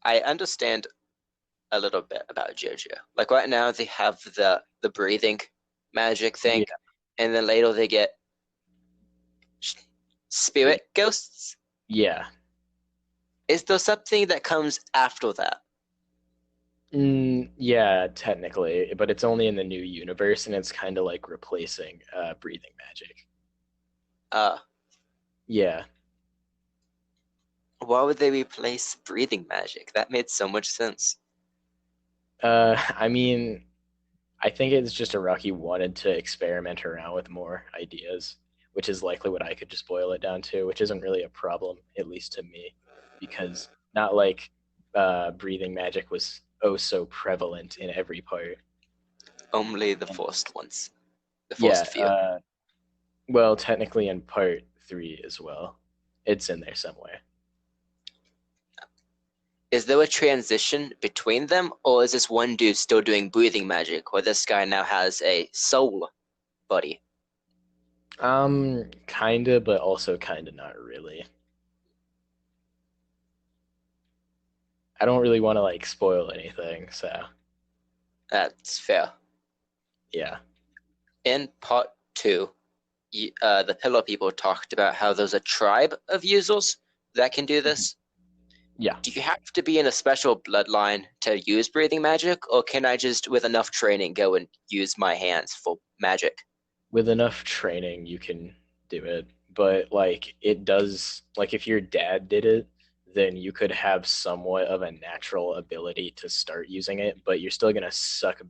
I understand a little bit about JoJo. Like right now, they have the breathing magic thing, and then later they get spirit ghosts. Yeah. Is there something that comes after that? Yeah, technically, but it's only in the new universe, and it's kind of like replacing breathing magic. Yeah. Why would they replace breathing magic? That made so much sense. I mean, I think it's just Araki wanted to experiment around with more ideas, which is likely what I could just boil it down to, which isn't really a problem, at least to me, because not like breathing magic was so prevalent in every part. Only the first ones. The first few. Well, technically in part 3 as well. It's in there somewhere. Is there a transition between them, or is this one dude still doing breathing magic, or this guy now has a soul body? Kinda, but also kinda not really. I don't really want to like spoil anything, so That's fair. yeah. In part 2, the Pillow People talked about how there's a tribe of users that can do this. Yeah. Do you have to be in a special bloodline to use breathing magic, or can I just, with enough training, go and use my hands for magic? With enough training, you can do it. But like it does, like if your dad did it, then you could have somewhat of a natural ability to start using it, but you're still gonna suck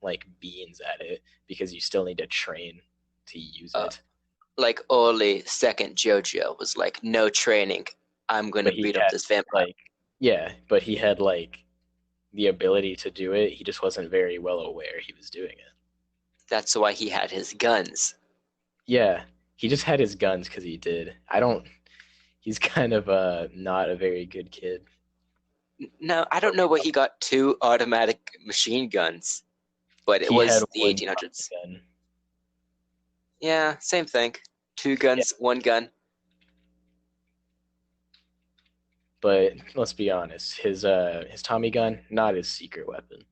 like beans at it because you still need to train to use it. Like early second JoJo was like, no training. I'm gonna beat up this vampire. Yeah, but he had like the ability to do it. He just wasn't very well aware he was doing it. That's why he had his guns. Yeah, he just had his guns because he did. He's kind of not a very good kid. No, I don't know where he got 2 automatic machine guns, but it was the 1800s. Gun. Yeah, same thing. 2 guns, 1 gun. But let's be honest, his Tommy gun, not his secret weapon.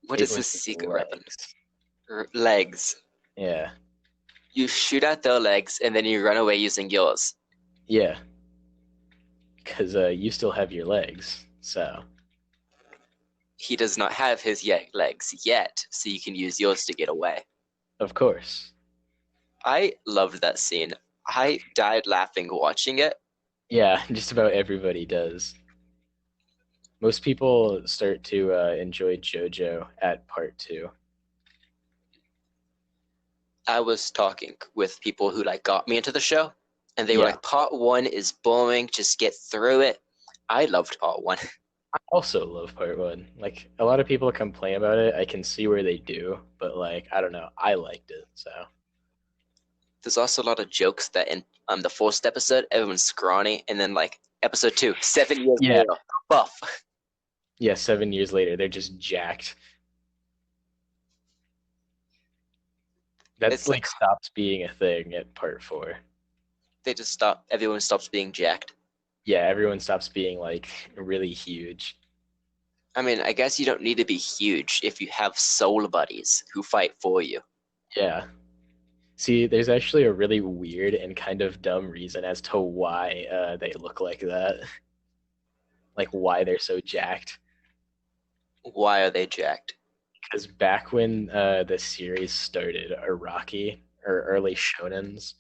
What is his secret weapon? Legs. Yeah. You shoot at their legs and then you run away using yours. Yeah. Because you still have your legs, so. He does not have his legs yet, so you can use yours to get away. Of course. I loved that scene. I died laughing watching it. Yeah, just about everybody does. Most people start to enjoy JoJo at part 2. I was talking with people who like got me into the show, and they were like, part 1 is boring, just get through it. I loved part 1. I also love part 1. Like, a lot of people complain about it. I can see where they do, but like, I don't know. I liked it, so. There's also a lot of jokes that in the first episode, everyone's scrawny, and then like episode 2, 7 years later, buff. Yeah, 7 years later, they're just jacked. That's like stops being a thing at part 4. They just stop. Everyone stops being jacked. Yeah, everyone stops being like really huge. I mean, I guess you don't need to be huge if you have soul buddies who fight for you. Yeah. See, there's actually a really weird and kind of dumb reason as to why they look like that. Like why they're so jacked. Why are they jacked? Because back when the series started, Araki or early shonens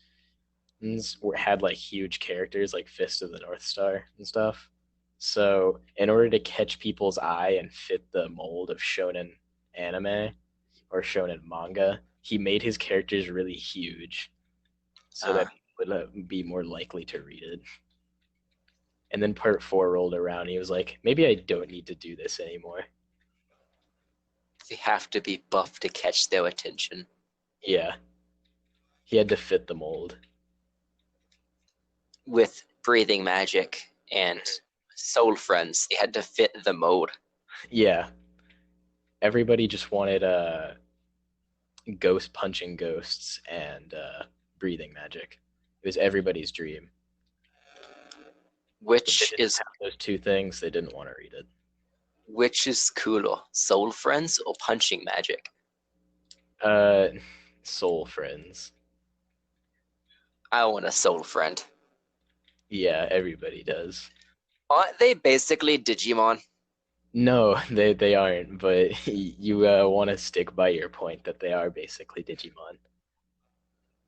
had like huge characters like Fist of the North Star and stuff. So in order to catch people's eye and fit the mold of shonen anime or shonen manga, he made his characters really huge so that people would be more likely to read it. And then part 4 rolled around and he was like, maybe I don't need to do this anymore. They have to be buff to catch their attention. Yeah. He had to fit the mold. With breathing magic and soul friends, they had to fit the mold. Yeah. Everybody just wanted ghost punching ghosts and breathing magic. It was everybody's dream. Which is those two things, they didn't want to read it. Which is cooler, soul friends or punching magic? Soul friends. I want a soul friend. Yeah, everybody does. Aren't they basically Digimon? No, they aren't, but you want to stick by your point that they are basically Digimon.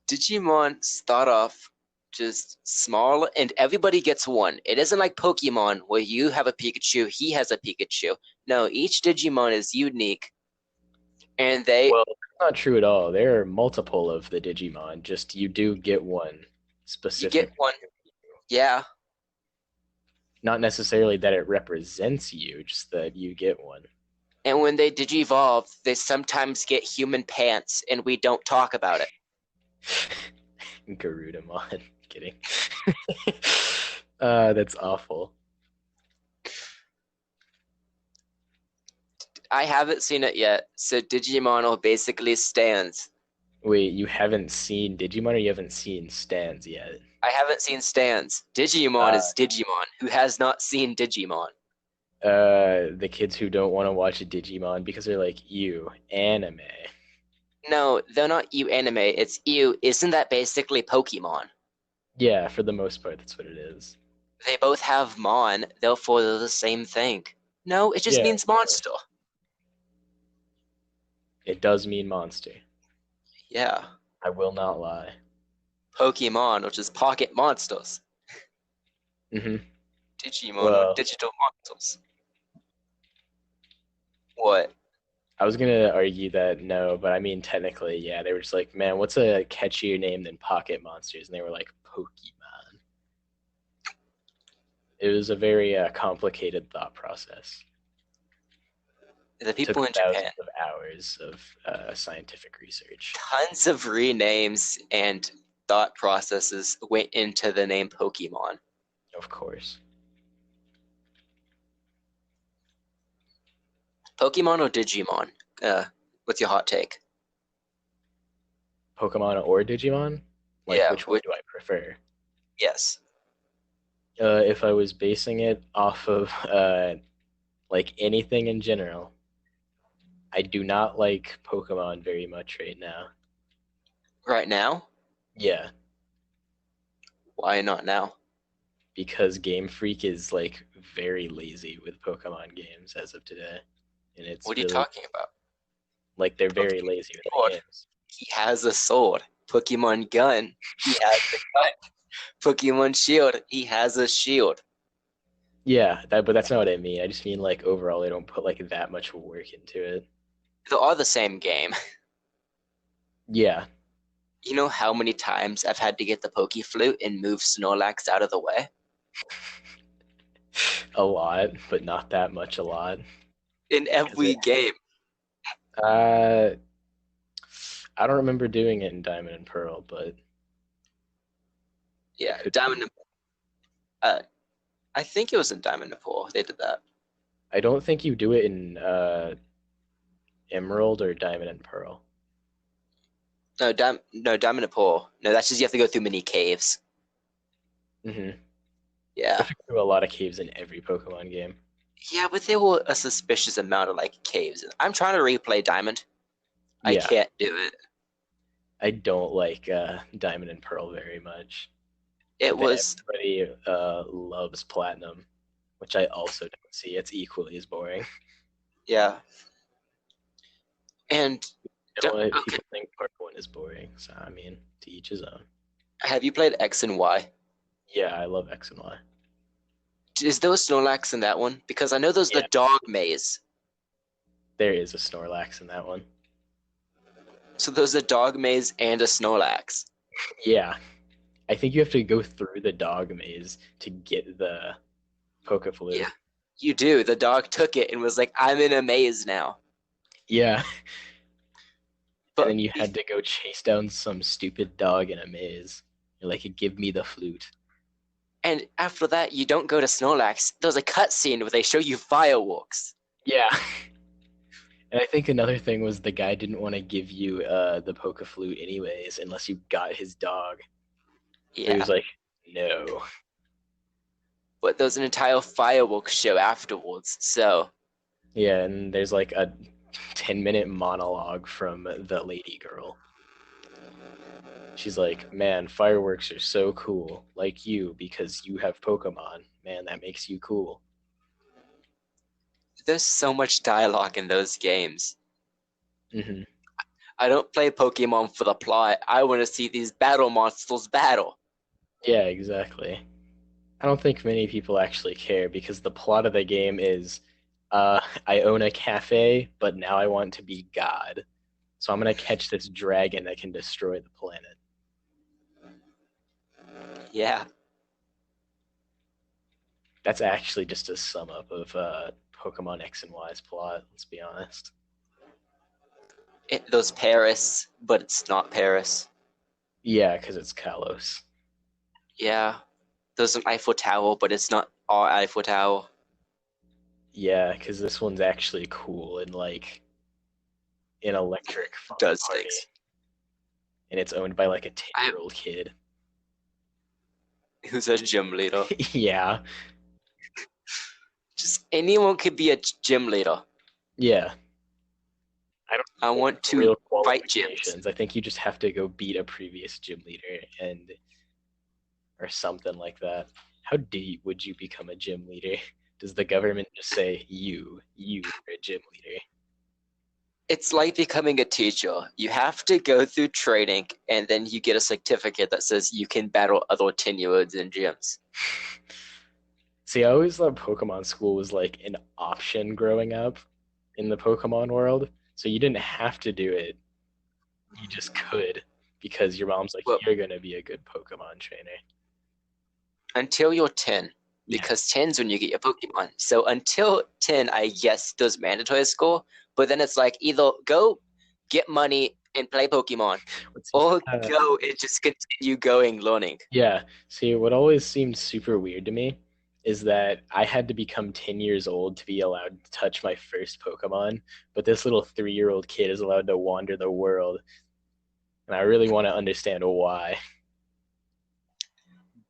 Digimon start off just small and everybody gets one. It isn't like Pokemon where you have a Pikachu, he has a Pikachu. No, each Digimon is unique. And Well, that's not true at all. There are multiple of the Digimon, just you do get one specific. You get one. Yeah. Not necessarily that it represents you, just that you get one. And when they digivolve, they sometimes get human pants, and we don't talk about it. Garudamon. Kidding. That's awful. I haven't seen it yet, so Digimon are basically stands. Wait, you haven't seen Digimon or you haven't seen stands yet? I haven't seen stands. Digimon is Digimon. Who has not seen Digimon? The kids who don't want to watch a Digimon because they're like, ew, anime. No, they're not ew anime. It's ew. Isn't that basically Pokemon? Yeah, for the most part, that's what it is. They both have mon, therefore they're the same thing. No, it just means monster. It does mean monster. Yeah. I will not lie. Pokemon, which is pocket monsters. Mm-hmm. Digimon are digital monsters. What? I was gonna argue that no, but I mean technically, yeah. They were just like, man, what's a catchier name than Pocket Monsters? And they were like, Pokemon. It was a very complicated thought process. The people in Japan Japan. Of hours of scientific research. Tons of renames and thought processes went into the name Pokemon. Of course. Pokemon or Digimon? What's your hot take? Pokemon or Digimon? Like, yeah, which one do I prefer? Yes. If I was basing it off of like anything in general, I do not like Pokemon very much right now. Right now? Yeah. Why not now? Because Game Freak is like very lazy with Pokemon games as of today. And it's what are you talking about? Like they're very lazy with the games. He has a sword. Pokemon gun. He has a gun. Pokemon shield. He has a shield. Yeah, but that's not what I mean. I just mean like overall they don't put like that much work into it. They are the same game. Yeah. You know how many times I've had to get the Poke Flute and move Snorlax out of the way? A lot, but not that much a lot. In every game. I don't remember doing it in Diamond and Pearl, but Yeah, Diamond and I think it was in Diamond and Pearl. They did that. I don't think you do it in Emerald or Diamond and Pearl. No, Diamond and Pearl. No, that's just you have to go through many caves. Mm-hmm. Yeah. You have to go through a lot of caves in every Pokemon game. Yeah, but there were a suspicious amount of like caves. I'm trying to replay Diamond. I Yeah, can't do it. I don't like Diamond and Pearl very much. It But then was everybody loves Platinum, which I also don't see. It's equally as boring. yeah. And People okay, think Part 1 is boring, so I mean, to each his own. have you played X and Y? Yeah, I love X and Y. Is there a Snorlax in that one? Because I know there's the Yeah. dog maze. There is a Snorlax in that one. So there's a dog maze and a Snorlax. Yeah. I think you have to go through the dog maze to get the Pokeflute. Yeah, you do. The dog took it and was like, "I'm in a maze now." Yeah. But And then you had to go chase down some stupid dog in a maze. You're like, give me the flute. and after that, you don't go to Snorlax. There's a cutscene where they show you fireworks. Yeah. And I think another thing was the guy didn't want to give you the Pokeflute anyways, unless you got his dog. So he Yeah, was like, no. but there's an entire fireworks show afterwards. So Yeah, and there's like a 10-minute monologue from the lady girl. She's like, man, fireworks are so cool, like you, because you have Pokemon. Man, that makes you cool. there's so much dialogue in those games. Mm-hmm. I don't play Pokemon for the plot. I want to see these battle monsters battle. Yeah, exactly. I don't think many people actually care because the plot of the game is I own a cafe, but now I want to be God. So I'm going to catch this dragon that can destroy the planet. Yeah. That's actually just a sum up of Pokemon X and Y's plot, let's be honest. There's Paris, but it's not Paris. Yeah, because it's Kalos. Yeah. There's an Eiffel Tower, but it's not our Eiffel Tower. Yeah, because this one's actually cool and like an electric fun Does party. things. And it's owned by like a 10-year-old kid. Who's a gym leader? Yeah. Just anyone could be a gym leader. Yeah. I want to real fight qualifications. gyms. I think you just have to go beat a previous gym leader and or something like that. How deep would you become a gym leader? Does the government just say you are a gym leader? It's like becoming a teacher. You have to go through training, and then you get a certificate that says you can battle other 10-year-olds in gyms. See, I always thought Pokemon School was like an option growing up in the Pokemon world. So you didn't have to do it. You just could because your mom's like, Well, you're going to be a good Pokemon trainer. Until you're 10, because 10's when you get your Pokemon. So until 10, I guess there's mandatory school, but then it's like either go get money and play Pokemon, or go and just continue going learning. Yeah. See, what always seemed super weird to me is that I had to become 10 years old to be allowed to touch my first Pokemon, but this little 3-year-old kid is allowed to wander the world. And I really want to understand why.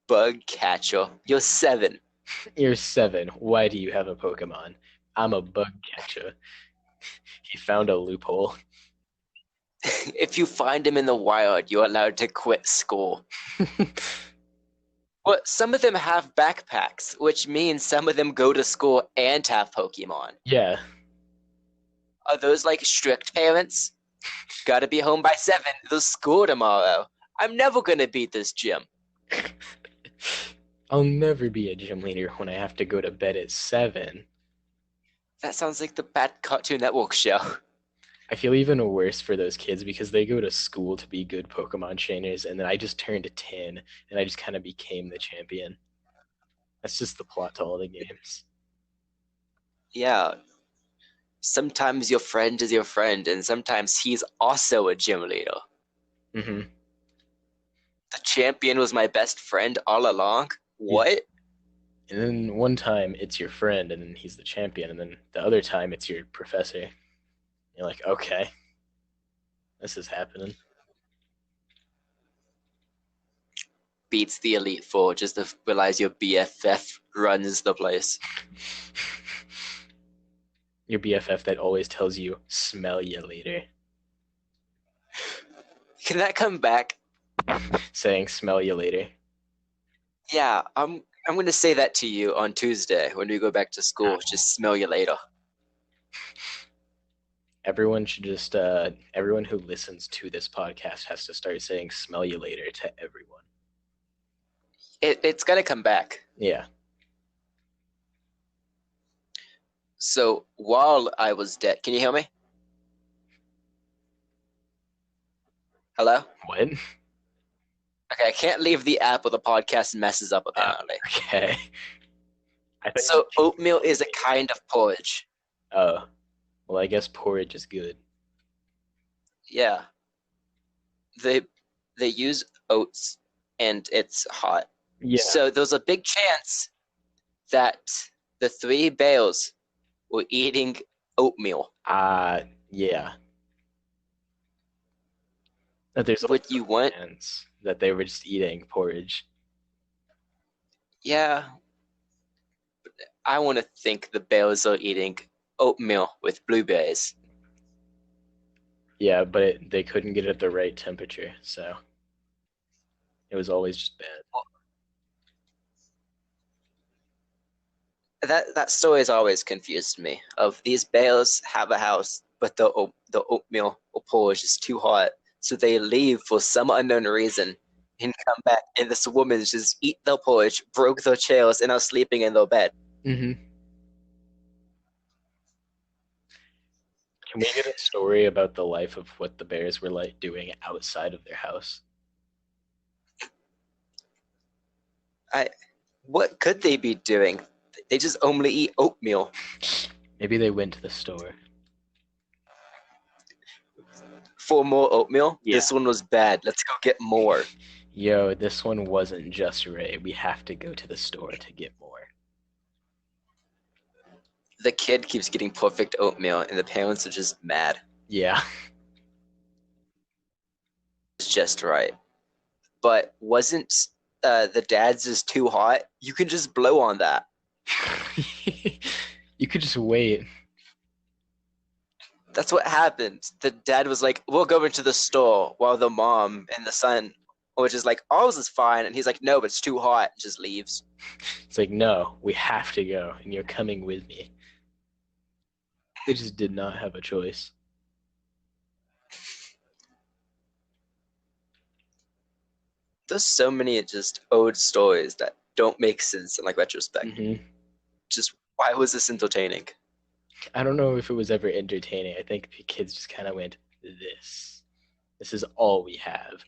Bug catcher. You're 7. You're 7. Why do you have a Pokemon? I'm a bug catcher. He found a loophole. If you find him in the wild, you're allowed to quit school. Well, some of them have backpacks, which means some of them go to school and have Pokemon. Yeah. Are those like strict parents? Gotta be home by 7. There's school tomorrow. I'm never gonna beat this gym. I'll never be a gym leader when I have to go to bed at 7. That sounds like the bad Cartoon Network show. I feel even worse for those kids because they go to school to be good Pokemon trainers, and then I just turned 10, and I just kind of became the champion. That's just the plot to all the games. Yeah. Sometimes your friend is your friend, and sometimes he's also a gym leader. Mm-hmm. The champion was my best friend all along? What? And then one time it's your friend, and then he's the champion, and then the other time it's your professor. You're like, okay, this is happening. Beats the Elite Four just to realize your BFF runs the place. Your BFF that always tells you, smell you later. Can that come back? Saying, smell you later. Yeah, I'm going to say that to you on Tuesday when we go back to school. Just smell you later. Everyone should just, everyone who listens to this podcast has to start saying smell you later to everyone. It's going to come back. Yeah. So while I was dead, can you hear me? Hello? What? Okay, I can't leave the app or the podcast messes up apparently. Okay. So oatmeal is a kind of porridge. Oh. Well, I guess porridge is good. Yeah. They use oats and it's hot. Yeah. So there's a big chance that the three bears were eating oatmeal. Yeah. That there's What you want? chance that they were just eating porridge. Yeah. I want to think the bears are eating oatmeal with blueberries. Yeah, but they couldn't get it at the right temperature, so it was always just bad. That story has always confused me. Of these bears have a house, but the oatmeal or porridge is too hot, so they leave for some unknown reason and come back, and this woman just eat their porridge, broke their chairs, and are sleeping in their bed. Mm-hmm. Can we get a story about the life of what the bears were like doing outside of their house? What could they be doing? They just only eat oatmeal. Maybe they went to the store. For more oatmeal? Yeah. This one was bad. Let's go get more. Yo, this one wasn't just right. We have to go to the store to get more. The kid keeps getting perfect oatmeal, and the parents are just mad. Yeah. It's just right. But wasn't the dad's just too hot? You can just blow on that. You could just wait. That's what happened. The dad was like, we'll go into the store, while the mom and the son were just like, ours is fine. And he's like, no, but it's too hot. And just leaves. It's like, no, we have to go, and you're coming with me. They just did not have a choice. There's so many just old stories that don't make sense in like retrospect. Mm-hmm. Just why was this entertaining? I don't know if it was ever entertaining. I think the kids just kind of went, this is all we have.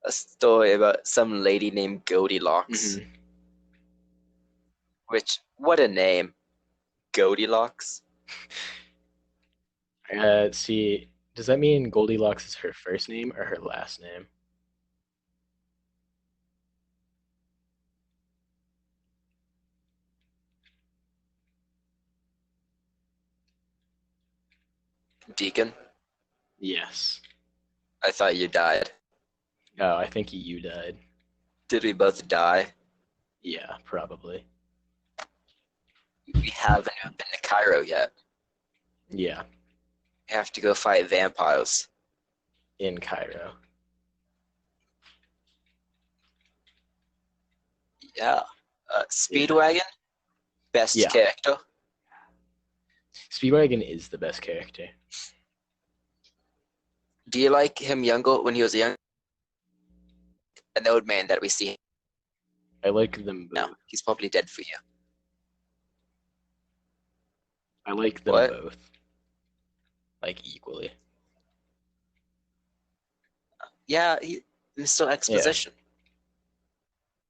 A story about some lady named Goldilocks. Mm-hmm. Which, what a name. Goldilocks? See, does that mean Goldilocks is her first name or her last name? Dekan? Yes. I thought you died. Oh, I think you died. Did we both die? Yeah, probably. We haven't even been to Cairo yet. Yeah, We have to go fight vampires. in Cairo. Yeah. Speedwagon? Best Yeah. character? Speedwagon is the best character. Do you like him younger when he was young? An old man that we see. I like them both. No, he's probably dead for you. I like them What? both. Like equally. Yeah, Mr. Exposition.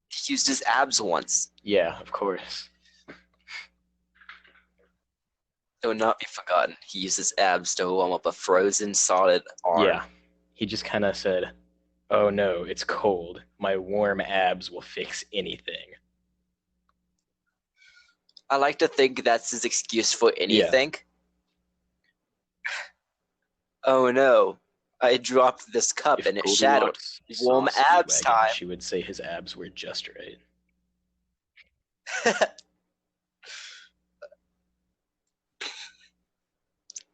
He used his abs once. Yeah, of course. It will not be forgotten. He used his abs to warm up a frozen solid arm. Yeah. He just kind of said, Oh no, it's cold. My warm abs will fix anything. I like to think that's his excuse for anything. Oh no, I dropped this cup If and it shattered. Goldilocks Warm saw abs Speedwagon, time. she would say his abs were just right.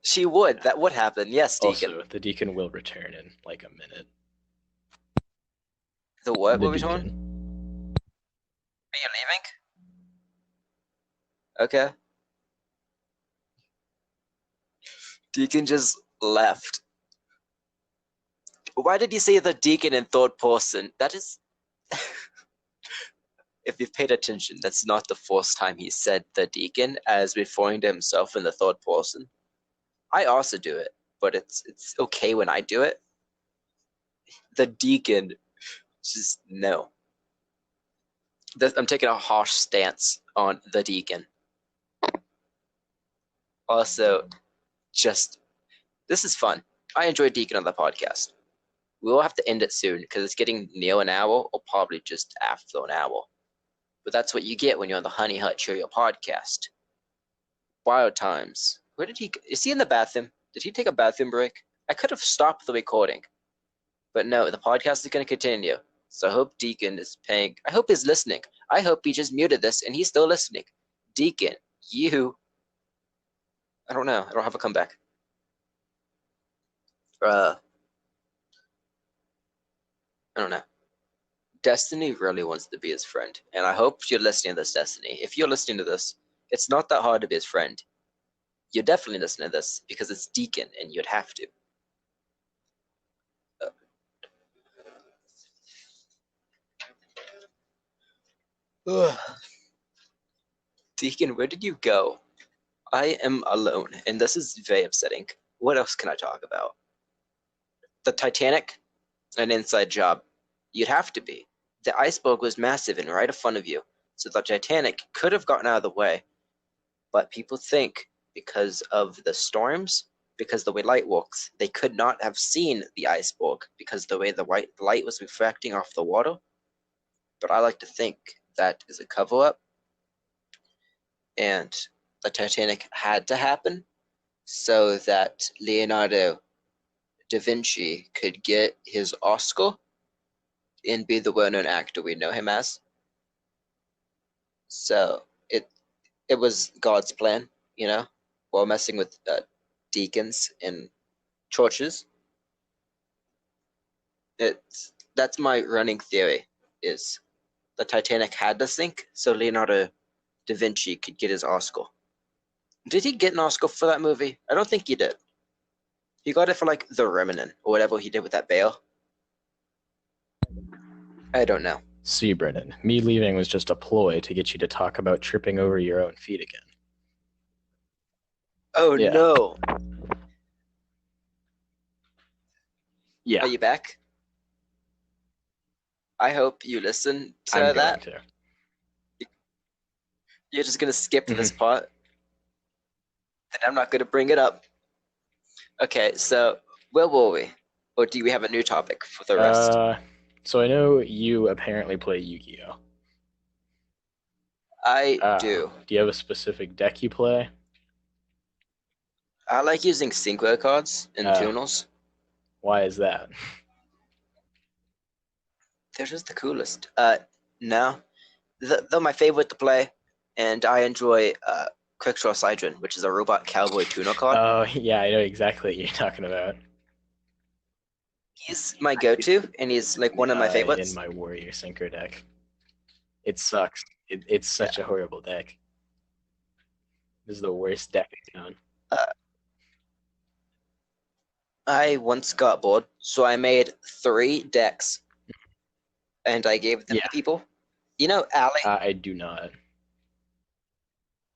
She would. That would happen. Yes, Deacon. Also, the Deacon will return in like a minute. The what? The What was on? Deacon. Are you leaving? Okay. Deacon just left. Why did you say the Deacon in third person? That is... If you've paid attention, that's not the first time he said the Deacon as referring to himself in the third person. I also do it, but it's okay when I do it. The Deacon, just no. I'm taking a harsh stance on the Deacon. Also, just, this is fun. I enjoy Deacon on the podcast. We will have to end it soon because it's getting near an hour or probably just after an hour. But that's what you get when you're on the Honey Hut Cheerio podcast. Wild times. Where did he? Is he in the bathroom? Did he take a bathroom break? I could have stopped the recording. But no, the podcast is going to continue. So I hope Deacon is paying. I hope he's listening. I hope he just muted this and he's still listening. Deacon, you. I don't know. I don't have a comeback. I don't know. Destiny really wants to be his friend. And I hope you're listening to this, Destiny. If you're listening to this, it's not that hard to be his friend. You're definitely listening to this because it's Deacon and you'd have to. Deacon, where did you go? I am alone, and this is very upsetting. What else can I talk about? The Titanic? An inside job. You'd have to be. The iceberg was massive and right in front of you, so the Titanic could have gotten out of the way. But people think because of the storms, because the way light works, they could not have seen the iceberg because the way the white light was refracting off the water. But I like to think that is a cover-up, and the Titanic had to happen so that Leonardo da Vinci could get his Oscar and be the well-known actor we know him as. So it was God's plan, you know, while messing with deacons in churches. That's my running theory, is the Titanic had to sink so Leonardo da Vinci could get his Oscar. Did he get an Oscar for that movie? I don't think he did. He got it for like The Remnant or whatever he did with that bail. I don't know. See, Brennan, me leaving was just a ploy to get you to talk about tripping over your own feet again. Oh, yeah. No. Yeah. Are you back? I hope you listen to I'm that. Going to. You're just going to skip to this part? Then I'm not going to bring it up. Okay, so where were we? Or do we have a new topic for the rest? So I know you apparently play Yu-Gi-Oh! I do. Do you have a specific deck you play? I like using synchro cards and tunels. Why is that? They're just the coolest. No. They're my favorite to play, and I enjoy Quickdraw Sidron, which is a robot cowboy tuner card. Oh, yeah, I know exactly what you're talking about. He's my go-to, and he's like one of my favorites. In my Warrior Synchro deck. It sucks. It's such a horrible deck. This is the worst deck I've done. I once got bored, so I made 3 decks, and I gave them to people. You know Alley? I do not.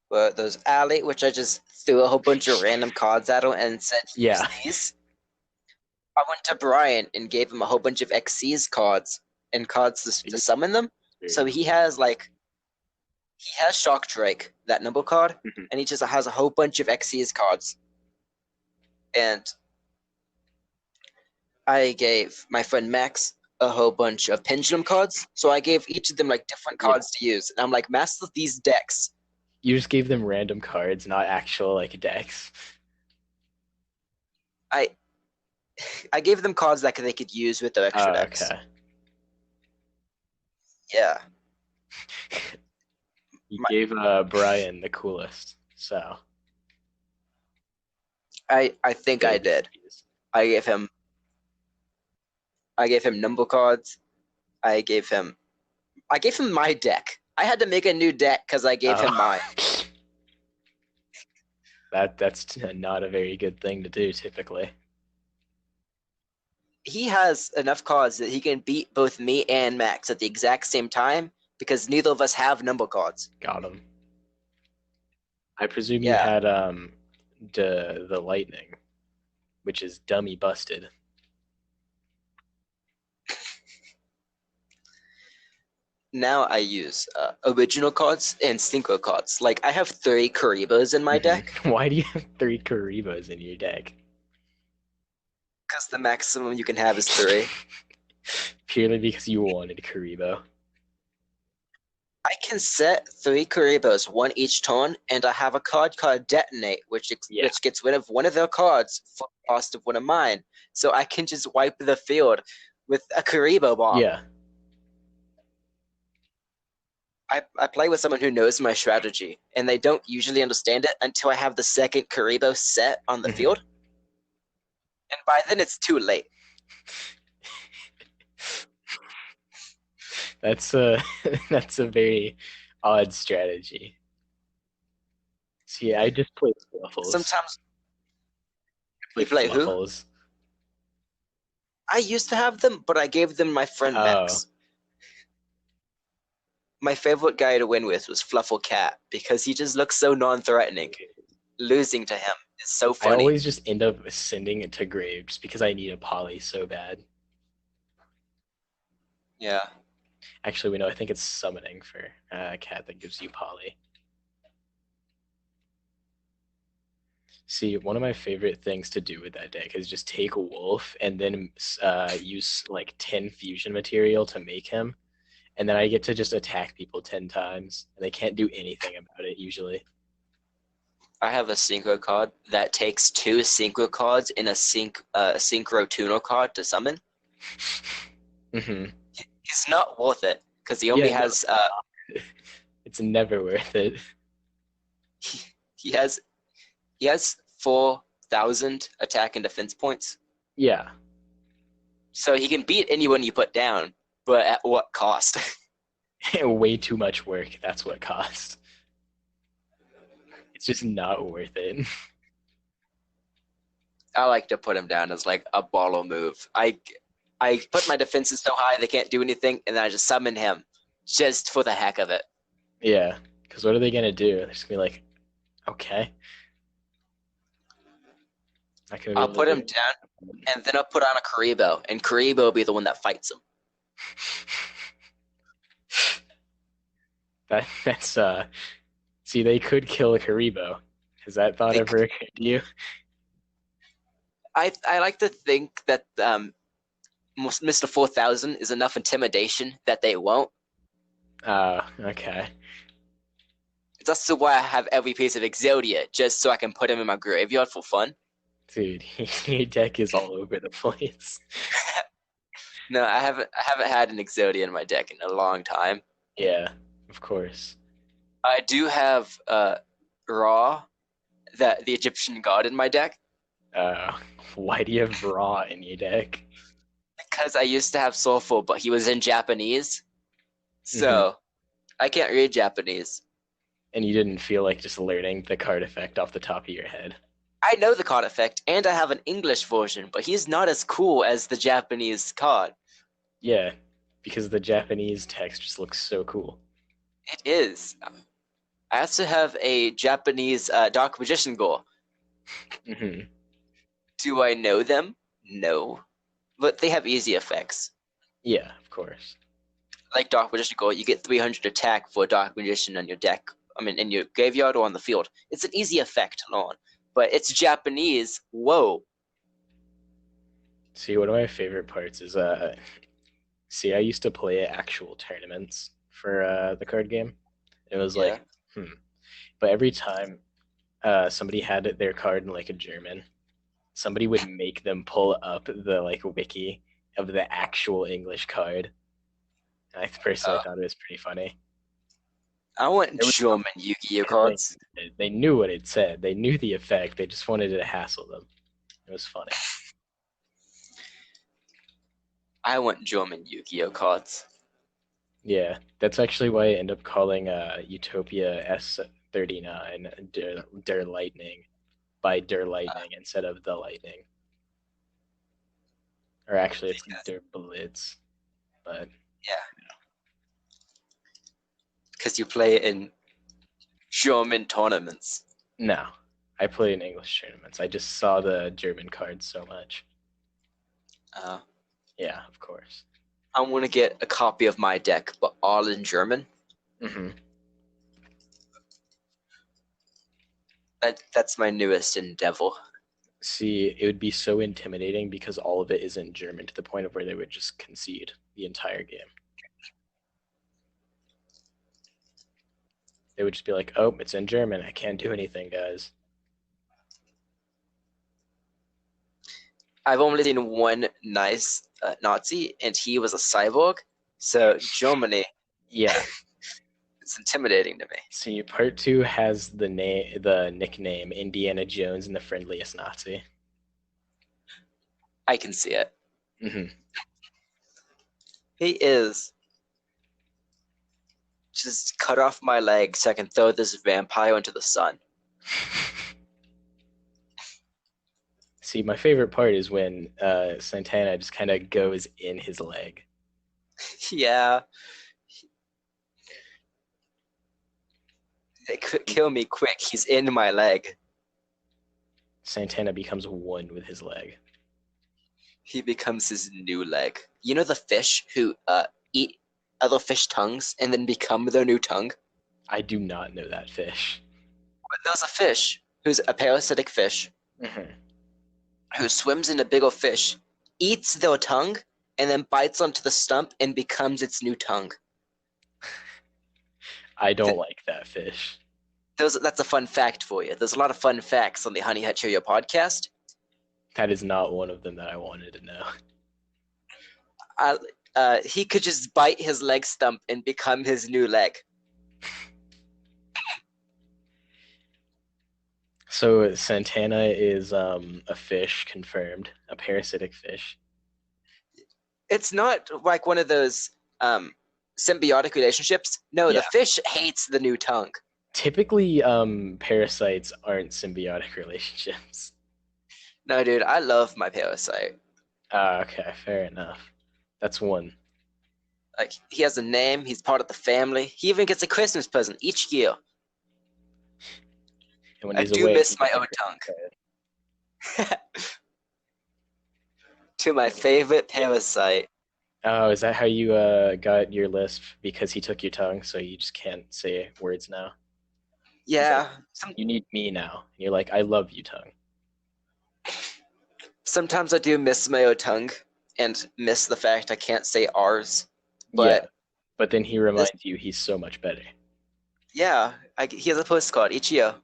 Well, those Alley, which I just threw a whole bunch of random cards at him and said, use these. I went to Brian and gave him a whole bunch of Xyz cards and cards to summon them. So he has Shock Drake, that number card, and he just has a whole bunch of Xyz cards. And I gave my friend Max a whole bunch of pendulum cards, so I gave each of them like different cards to use. And I'm like, master these decks. You just gave them random cards, not actual like decks. I gave them cards that they could use with their extra decks. Okay. Yeah. You gave Brian the coolest, so. I think I did. I gave him number cards. I gave him my deck. I had to make a new deck because I gave him mine. That's not a very good thing to do typically. He has enough cards that he can beat both me and Max at the exact same time because neither of us have number cards. Got him. I presume you had the lightning, which is dummy busted. Now I use original cards and synchro cards. Like I have 3 Karibos in my deck. Why do you have 3 Karibos in your deck? Because the maximum you can have is 3. Purely because you wanted Karibo. I can set 3 Karibos, 1 each turn, and I have a card called Detonate, which gets rid of one of their cards for the cost of one of mine. So I can just wipe the field with a Karibo bomb. Yeah. I play with someone who knows my strategy, and they don't usually understand it until I have the second Karibo set on the field. And by then it's too late. That's a very odd strategy. See, I just play Fluffles. Sometimes you play Fluffles. Who? I used to have them, but I gave them my friend Max. My favorite guy to win with was Fluffle Cat because he just looks so non-threatening. Losing to him is so funny. I always just end up sending it to Grave just because I need a poly so bad. Yeah. Actually, I think it's summoning for a cat that gives you poly. See, one of my favorite things to do with that deck is just take a wolf and then use like 10 fusion material to make him. And then I get to just attack people 10 times. And they can't do anything about it usually. I have a synchro card that takes 2 synchro cards in a synchro tuner card to summon. It's not worth it because he only has. It's never worth it. He has 4,000 attack and defense points. Yeah. So he can beat anyone you put down, but at what cost? Way too much work. That's what cost. It's just not worth it. I like to put him down as like a baller move. I put my defenses so high they can't do anything, and then I just summon him just for the heck of it. Yeah, because what are they going to do? They're just going to be like, okay. I'll put him down, and then I'll put on a Karibo, and Karibo will be the one that fights him. That's see, they could kill a Karibo. Has that thought ever occurred to you? I like to think that Mr. 4000 is enough intimidation that they won't. Okay. It's also why I have every piece of Exodia, just so I can put him in my graveyard for fun. Dude, your deck is all over the place. No, I haven't had an Exodia in my deck in a long time. Yeah, of course. I do have Ra, the Egyptian god, in my deck. Why do you have Ra in your deck? Because I used to have Soulful, but he was in Japanese. So, I can't read Japanese. And you didn't feel like just learning the card effect off the top of your head? I know the card effect, and I have an English version, but he's not as cool as the Japanese card. Yeah, because the Japanese text just looks so cool. It is. I also have a Japanese Dark Magician Gore. Do I know them? No. But they have easy effects. Yeah, of course. Like Dark Magician Gore, you get 300 attack for a Dark Magician on your deck. I mean, in your graveyard or on the field. It's an easy effect to learn. But it's Japanese. Whoa. See, one of my favorite parts is See, I used to play actual tournaments for the card game. It was Yeah. like, But every time somebody had their card in like a German, somebody would make them pull up the like wiki of the actual English card. And I personally thought it was pretty funny. I want There was German Yu-Gi-Oh because cards. they knew what it said. They knew the effect. They just wanted to hassle them. It was funny. I want German Yu-Gi-Oh cards. Yeah, that's actually why I end up calling Utopia S39 Der Lightning by Der Lightning instead of The Lightning. Or actually, it's Der Blitz. But yeah, because you play in German tournaments. No, I play in English tournaments. I just saw the German cards so much. Yeah, of course. I want to get a copy of my deck, but all in German. Mm-hmm. That's my newest endeavor. See, it would be so intimidating because all of it is in German to the point of where they would just concede the entire game. They would just be like, oh, it's in German. I can't do anything, guys. I've only seen one nice Nazi, and he was a cyborg. So Germany, Yeah, it's intimidating to me. see, part 2 has the nickname Indiana Jones and the Friendliest Nazi. I can see it. Mm-hmm. He is. Just cut off my leg so I can throw this vampire into the sun. See, my favorite part is when Santana just kind of goes in his leg. Yeah. It could kill me quick. He's in my leg. Santana becomes one with his leg. He becomes his new leg. You know the fish who eat other fish tongues and then become their new tongue? I do not know that fish. But there's a fish who's a parasitic fish who swims in a bigger fish, eats their tongue, and then bites onto the stump and becomes its new tongue. I don't like that fish. That's a fun fact for you. There's a lot of fun facts on the Honey Hut Cheerio podcast. That is not one of them that I wanted to know. He could just bite his leg stump and become his new leg. So Santana is a fish, confirmed. A parasitic fish. It's not like one of those symbiotic relationships. No, Yeah. the fish hates the new tongue. Typically, parasites aren't symbiotic relationships. No, dude, I love my parasite. Okay, fair enough. That's one. Like, he has a name, he's part of the family. He even gets a Christmas present each year. And when I he's do away, miss he my gets a own Christmas tongue. card. To my favorite parasite. Oh, is that how you got your lisp? Because he took your tongue, so you just can't say words now? Yeah, You need me now. And you're like, I love you, tongue. sometimes I do miss my own tongue and miss the fact I can't say R's. But yeah, but then he reminds you he's so much better. yeah, he has a postcard each year.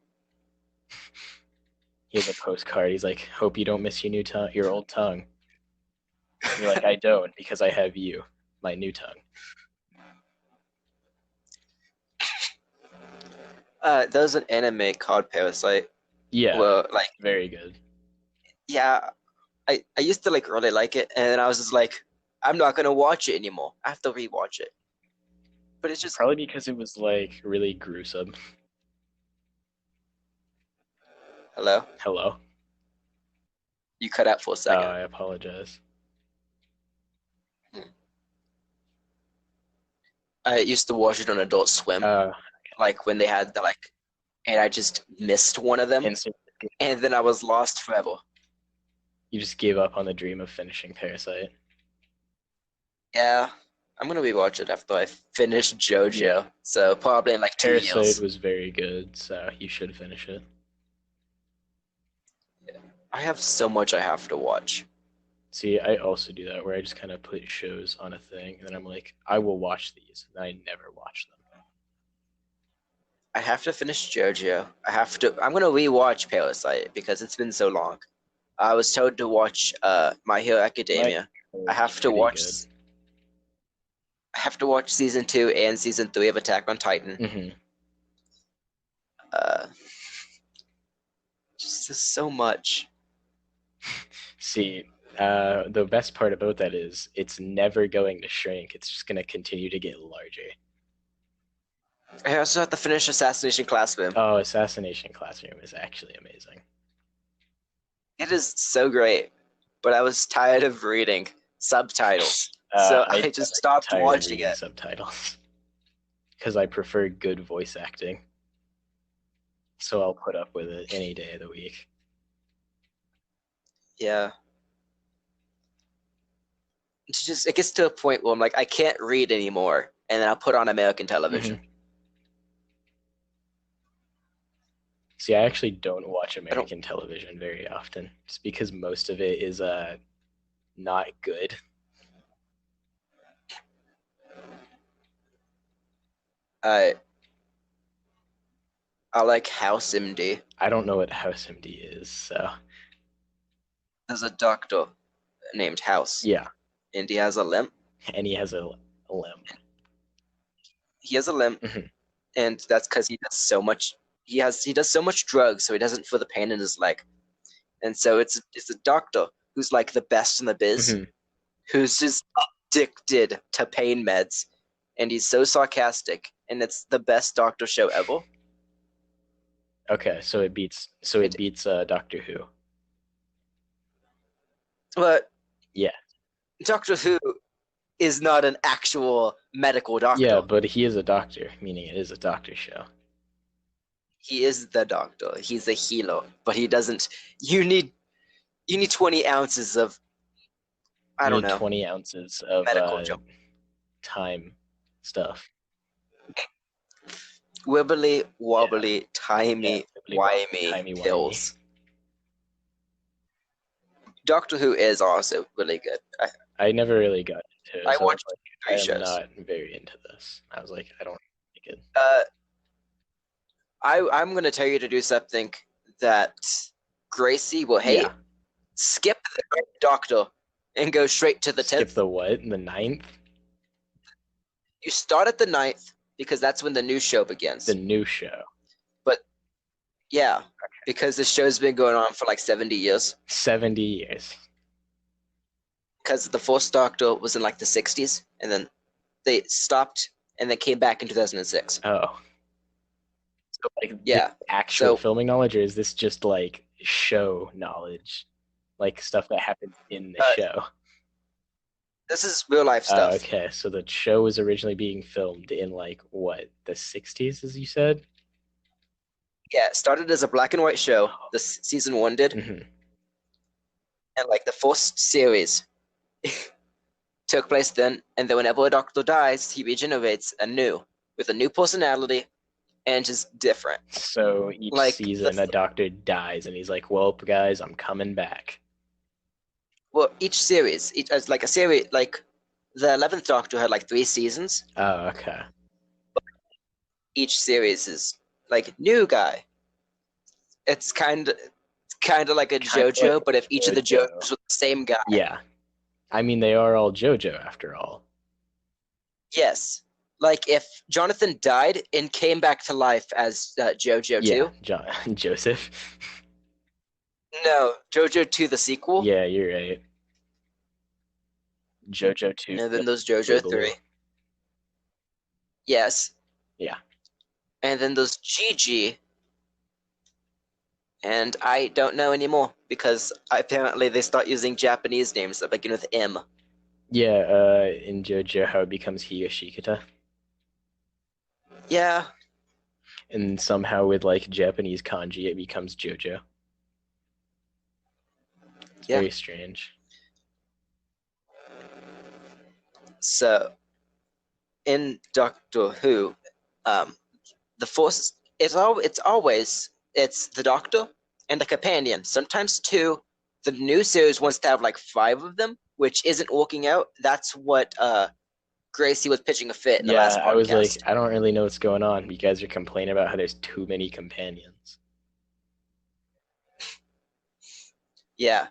He has a postcard. He's like, hope you don't miss your new tongue, your old tongue. And you're like, I don't, because I have you, my new tongue. There's an anime called Parasite. Yeah, Well, like, very good. yeah, I used to like really like it, and then I was just like, I'm not gonna watch it anymore. I have to rewatch it. But it's just Probably because it was like really gruesome. hello. Hello? You cut out for a Oh, second. I apologize. I used to watch it on Adult Swim, like when they had the like, and I just missed one of them, and then I was lost forever. You just gave up on the dream of finishing Parasite. Yeah, I'm gonna rewatch it after I finish JoJo. Yeah. So probably in like 2 years. Parasite was very good, so you should finish it. I have so much I have to watch. See, I also do that where I just kind of put shows on a thing, and then I'm like, I will watch these, and I never watch them. I have to finish JoJo. I'm gonna rewatch Parasite because it's been so long. I was told to watch My Hero Academia. I have to watch. Good. I have to watch season 2 and season 3 of Attack on Titan. Mm-hmm. Just so much. See, the best part about that is it's never going to shrink. It's just going to continue to get larger. I also have to finish Assassination Classroom. Oh, Assassination Classroom is actually amazing. It is so great, but I was tired of reading subtitles, so I just stopped watching it. Subtitles because I prefer good voice acting, so I'll put up with it any day of the week. Yeah. It gets to a point where I'm like, I can't read anymore, and then I'll put on American television. Mm-hmm. See, I actually don't watch American television very often, just because most of it is not good. I like House MD. I don't know what House MD is, so. There's a doctor named House. Yeah. And he has a limp. And he has a limp. He has a limp, mm-hmm. And that's because he does so much. He does so much drugs, so he doesn't feel the pain in his leg. And so it's a doctor who's like the best in the biz, mm-hmm. who's just addicted to pain meds, and he's so sarcastic, and it's the best doctor show ever. Okay, so it beats Doctor Who. But yeah, Doctor Who is not an actual medical doctor. Yeah, but he is a doctor, meaning it is a doctor show. He is the doctor. He's a healer, but he doesn't. You need 20 ounces of. I don't know. 20 ounces of medical time stuff. Wibbly wobbly, timey wimey pills. Doctor Who is also really good. I never really got into it. I watched 3 shows. I'm not very into this. I was like, I don't like it. I'm going to tell you to do something that Gracie will hate. Yeah. Skip the Doctor and go straight to the 10th. Skip the what? The 9th? You start at the 9th because that's when the new show begins. The new show. But, yeah, because the show's been going on for like 70 years. 70 years. Because the first Doctor was in like the 60s, and then they stopped and then came back in 2006. Oh. So, like, yeah, actual filming knowledge, or is this just like show knowledge, like stuff that happens in the show? This is real life stuff. Okay, so the show was originally being filmed in like what, the 60s, as you said? Yeah, it started as a black and white show. The season 1 did, mm-hmm. And like the first series took place then, and then whenever a Doctor dies, he regenerates anew with a new personality. And just different. So each season, a doctor dies, and he's like, "Well, guys, I'm coming back." Well, each series, like a series, like the 11th Doctor had like 3 seasons. Oh, okay. But each series is like new guy. It's kind of like a JoJo, like but if each of the JoJos was the same guy. Yeah, I mean they are all JoJo after all. Yes. Like if Jonathan died and came back to life as JoJo 2. Joseph. No, JoJo 2 the sequel. Yeah, you're right. JoJo 2. And then there's JoJo 3. Yes. Yeah. And then there's Gigi. And I don't know anymore because apparently they start using Japanese names that begin with M. Yeah, in JoJo how it becomes Higashikata. Yeah. And somehow with like Japanese kanji it becomes JoJo. It's very strange. So in Doctor Who, the force it's the Doctor and a companion, sometimes 2, The new series wants to have like 5 of them, which isn't working out. That's what Gracie was pitching a fit in the last podcast. I was like, I don't really know what's going on. You guys are complaining about how there's too many companions. Yeah.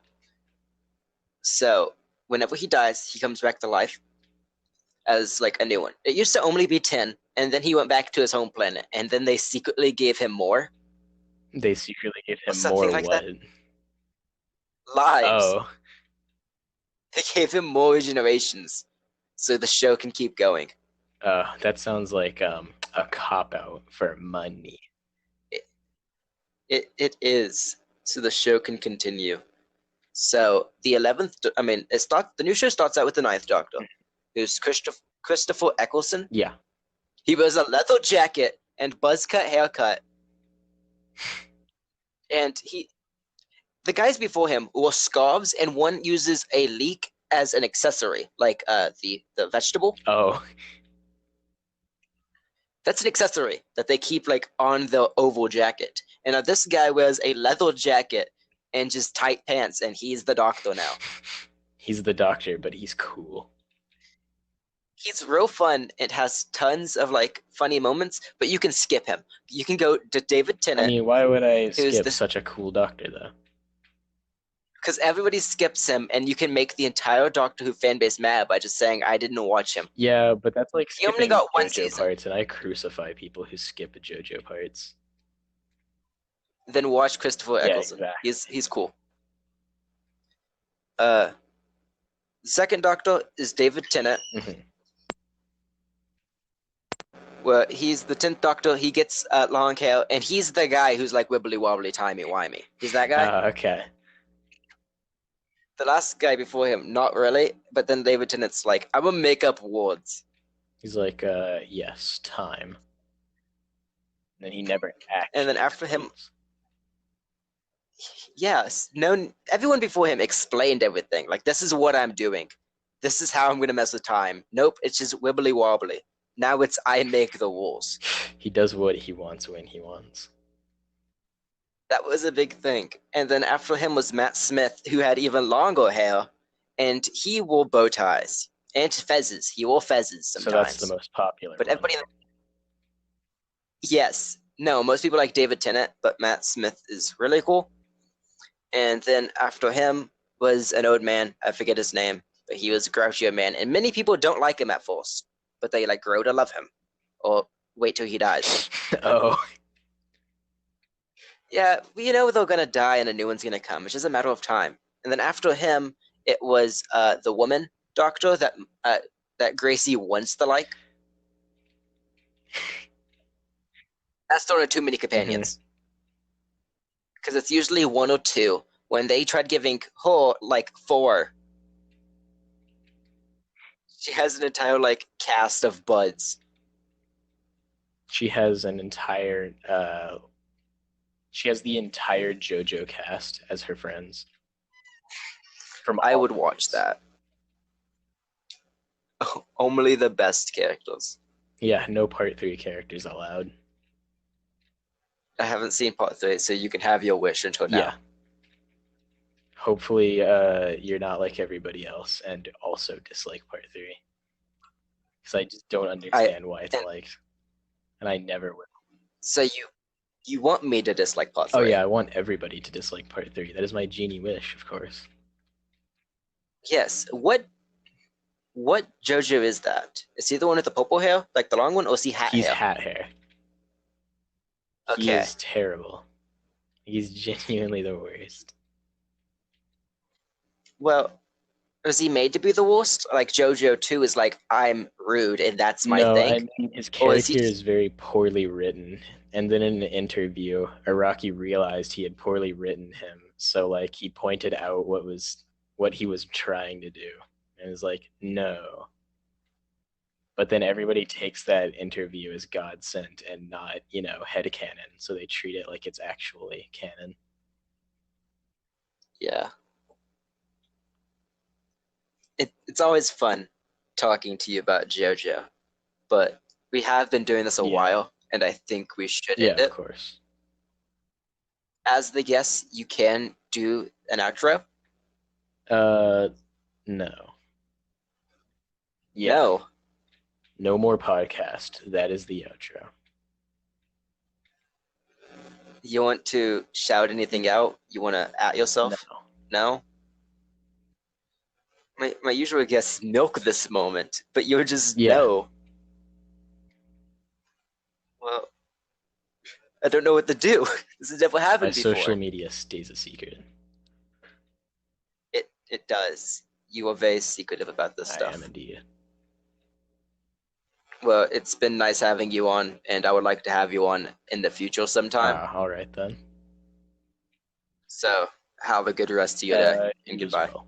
So whenever he dies, he comes back to life as like a new one. It used to only be 10, and then he went back to his home planet, and then they secretly gave him more. They secretly gave him Something more like what? that. Lives. Oh. They gave him more regenerations, so the show can keep going. That sounds like a cop-out for money. It is, so the show can continue. So the 11th, the new show starts out with the 9th Doctor, who's Christopher Eccleston. Yeah. He wears a leather jacket and buzz cut haircut. And the guys before him wore scarves, and one uses a leek as an accessory, like the vegetable. Oh. That's an accessory that they keep like on the oval jacket. And now this guy wears a leather jacket and just tight pants, and he's the Doctor now. He's the Doctor, but he's cool. He's real fun. It has tons of like funny moments, but you can skip him. You can go to David Tennant. I mean, why would I skip such a cool Doctor though? Because everybody skips him, and you can make the entire Doctor Who fan base mad by just saying, I didn't watch him. Yeah, but that's like he only got one JoJo season. parts, and I crucify people who skip JoJo parts. Then watch Christopher Eccleston. Exactly. He's cool. The second Doctor is David Tennant. Mm-hmm. Where he's the 10th Doctor. He gets long hair, and he's the guy who's like wibbly wobbly, timey wimey. He's that guy. Okay. The last guy before him, not really, but then David Tennant's like, I'm gonna make up words. He's like, yes, time. And then he never actually. And then after him, yes, no, everyone before him explained everything. Like, this is what I'm doing. This is how I'm gonna mess with time. Nope, it's just wibbly wobbly. Now it's I make the rules. He does what he wants when he wants. That was a big thing. And then after him was Matt Smith, who had even longer hair, and he wore bow ties and fezzes. He wore fezzes sometimes. So that's the most popular. But everybody, yes, no, most people like David Tennant, but Matt Smith is really cool. And then after him was an old man. I forget his name, but he was a grouchy old man, and many people don't like him at first, but they like grow to love him, or wait till he dies. Oh. Yeah, we know they're gonna die and a new one's gonna come. It's just a matter of time. And then after him, it was the woman Doctor that Gracie wants to like. That's throwing too many companions. Because it's usually 1 or 2. When they tried giving her like 4, she has an entire like cast of buds. She has an entire she has the entire JoJo cast as her friends. I would watch that. Only the best characters. Yeah, no part 3 characters allowed. I haven't seen part 3, so you can have your wish until now. Yeah. Hopefully, you're not like everybody else and also dislike part 3. Because I just don't understand why it's liked. And I never will. So you want me to dislike part 3? Oh yeah, I want everybody to dislike part 3. That is my genie wish, of course. Yes. What JoJo is that? Is he the one with the purple hair? Like the long one, or is he hat hair? He's hat hair. Okay. He is terrible. He's genuinely the worst. Well, is he made to be the worst? Like JoJo 2 is like, I'm rude and that's my thing? No, I mean, his character is very poorly written. And then in an interview, Araki realized he had poorly written him. So like he pointed out what he was trying to do. And was like, no. But then everybody takes that interview as God sent and not, headcanon. So they treat it like it's actually canon. Yeah. It's always fun talking to you about JoJo. But we have been doing this a while, and I think we should end it. Yeah, of course. As the guest, you can do an outro. No. No. No more podcast. That is the outro. You want to shout anything out? You want to at yourself? No? My usual guess milk this moment, but you're just no. Well, I don't know what to do. This has never happened before. My social media stays a secret. It does. You are very secretive about this stuff. I am indeed. Well, it's been nice having you on, and I would like to have you on in the future sometime. All right then. So, have a good rest of your day, and goodbye. Well.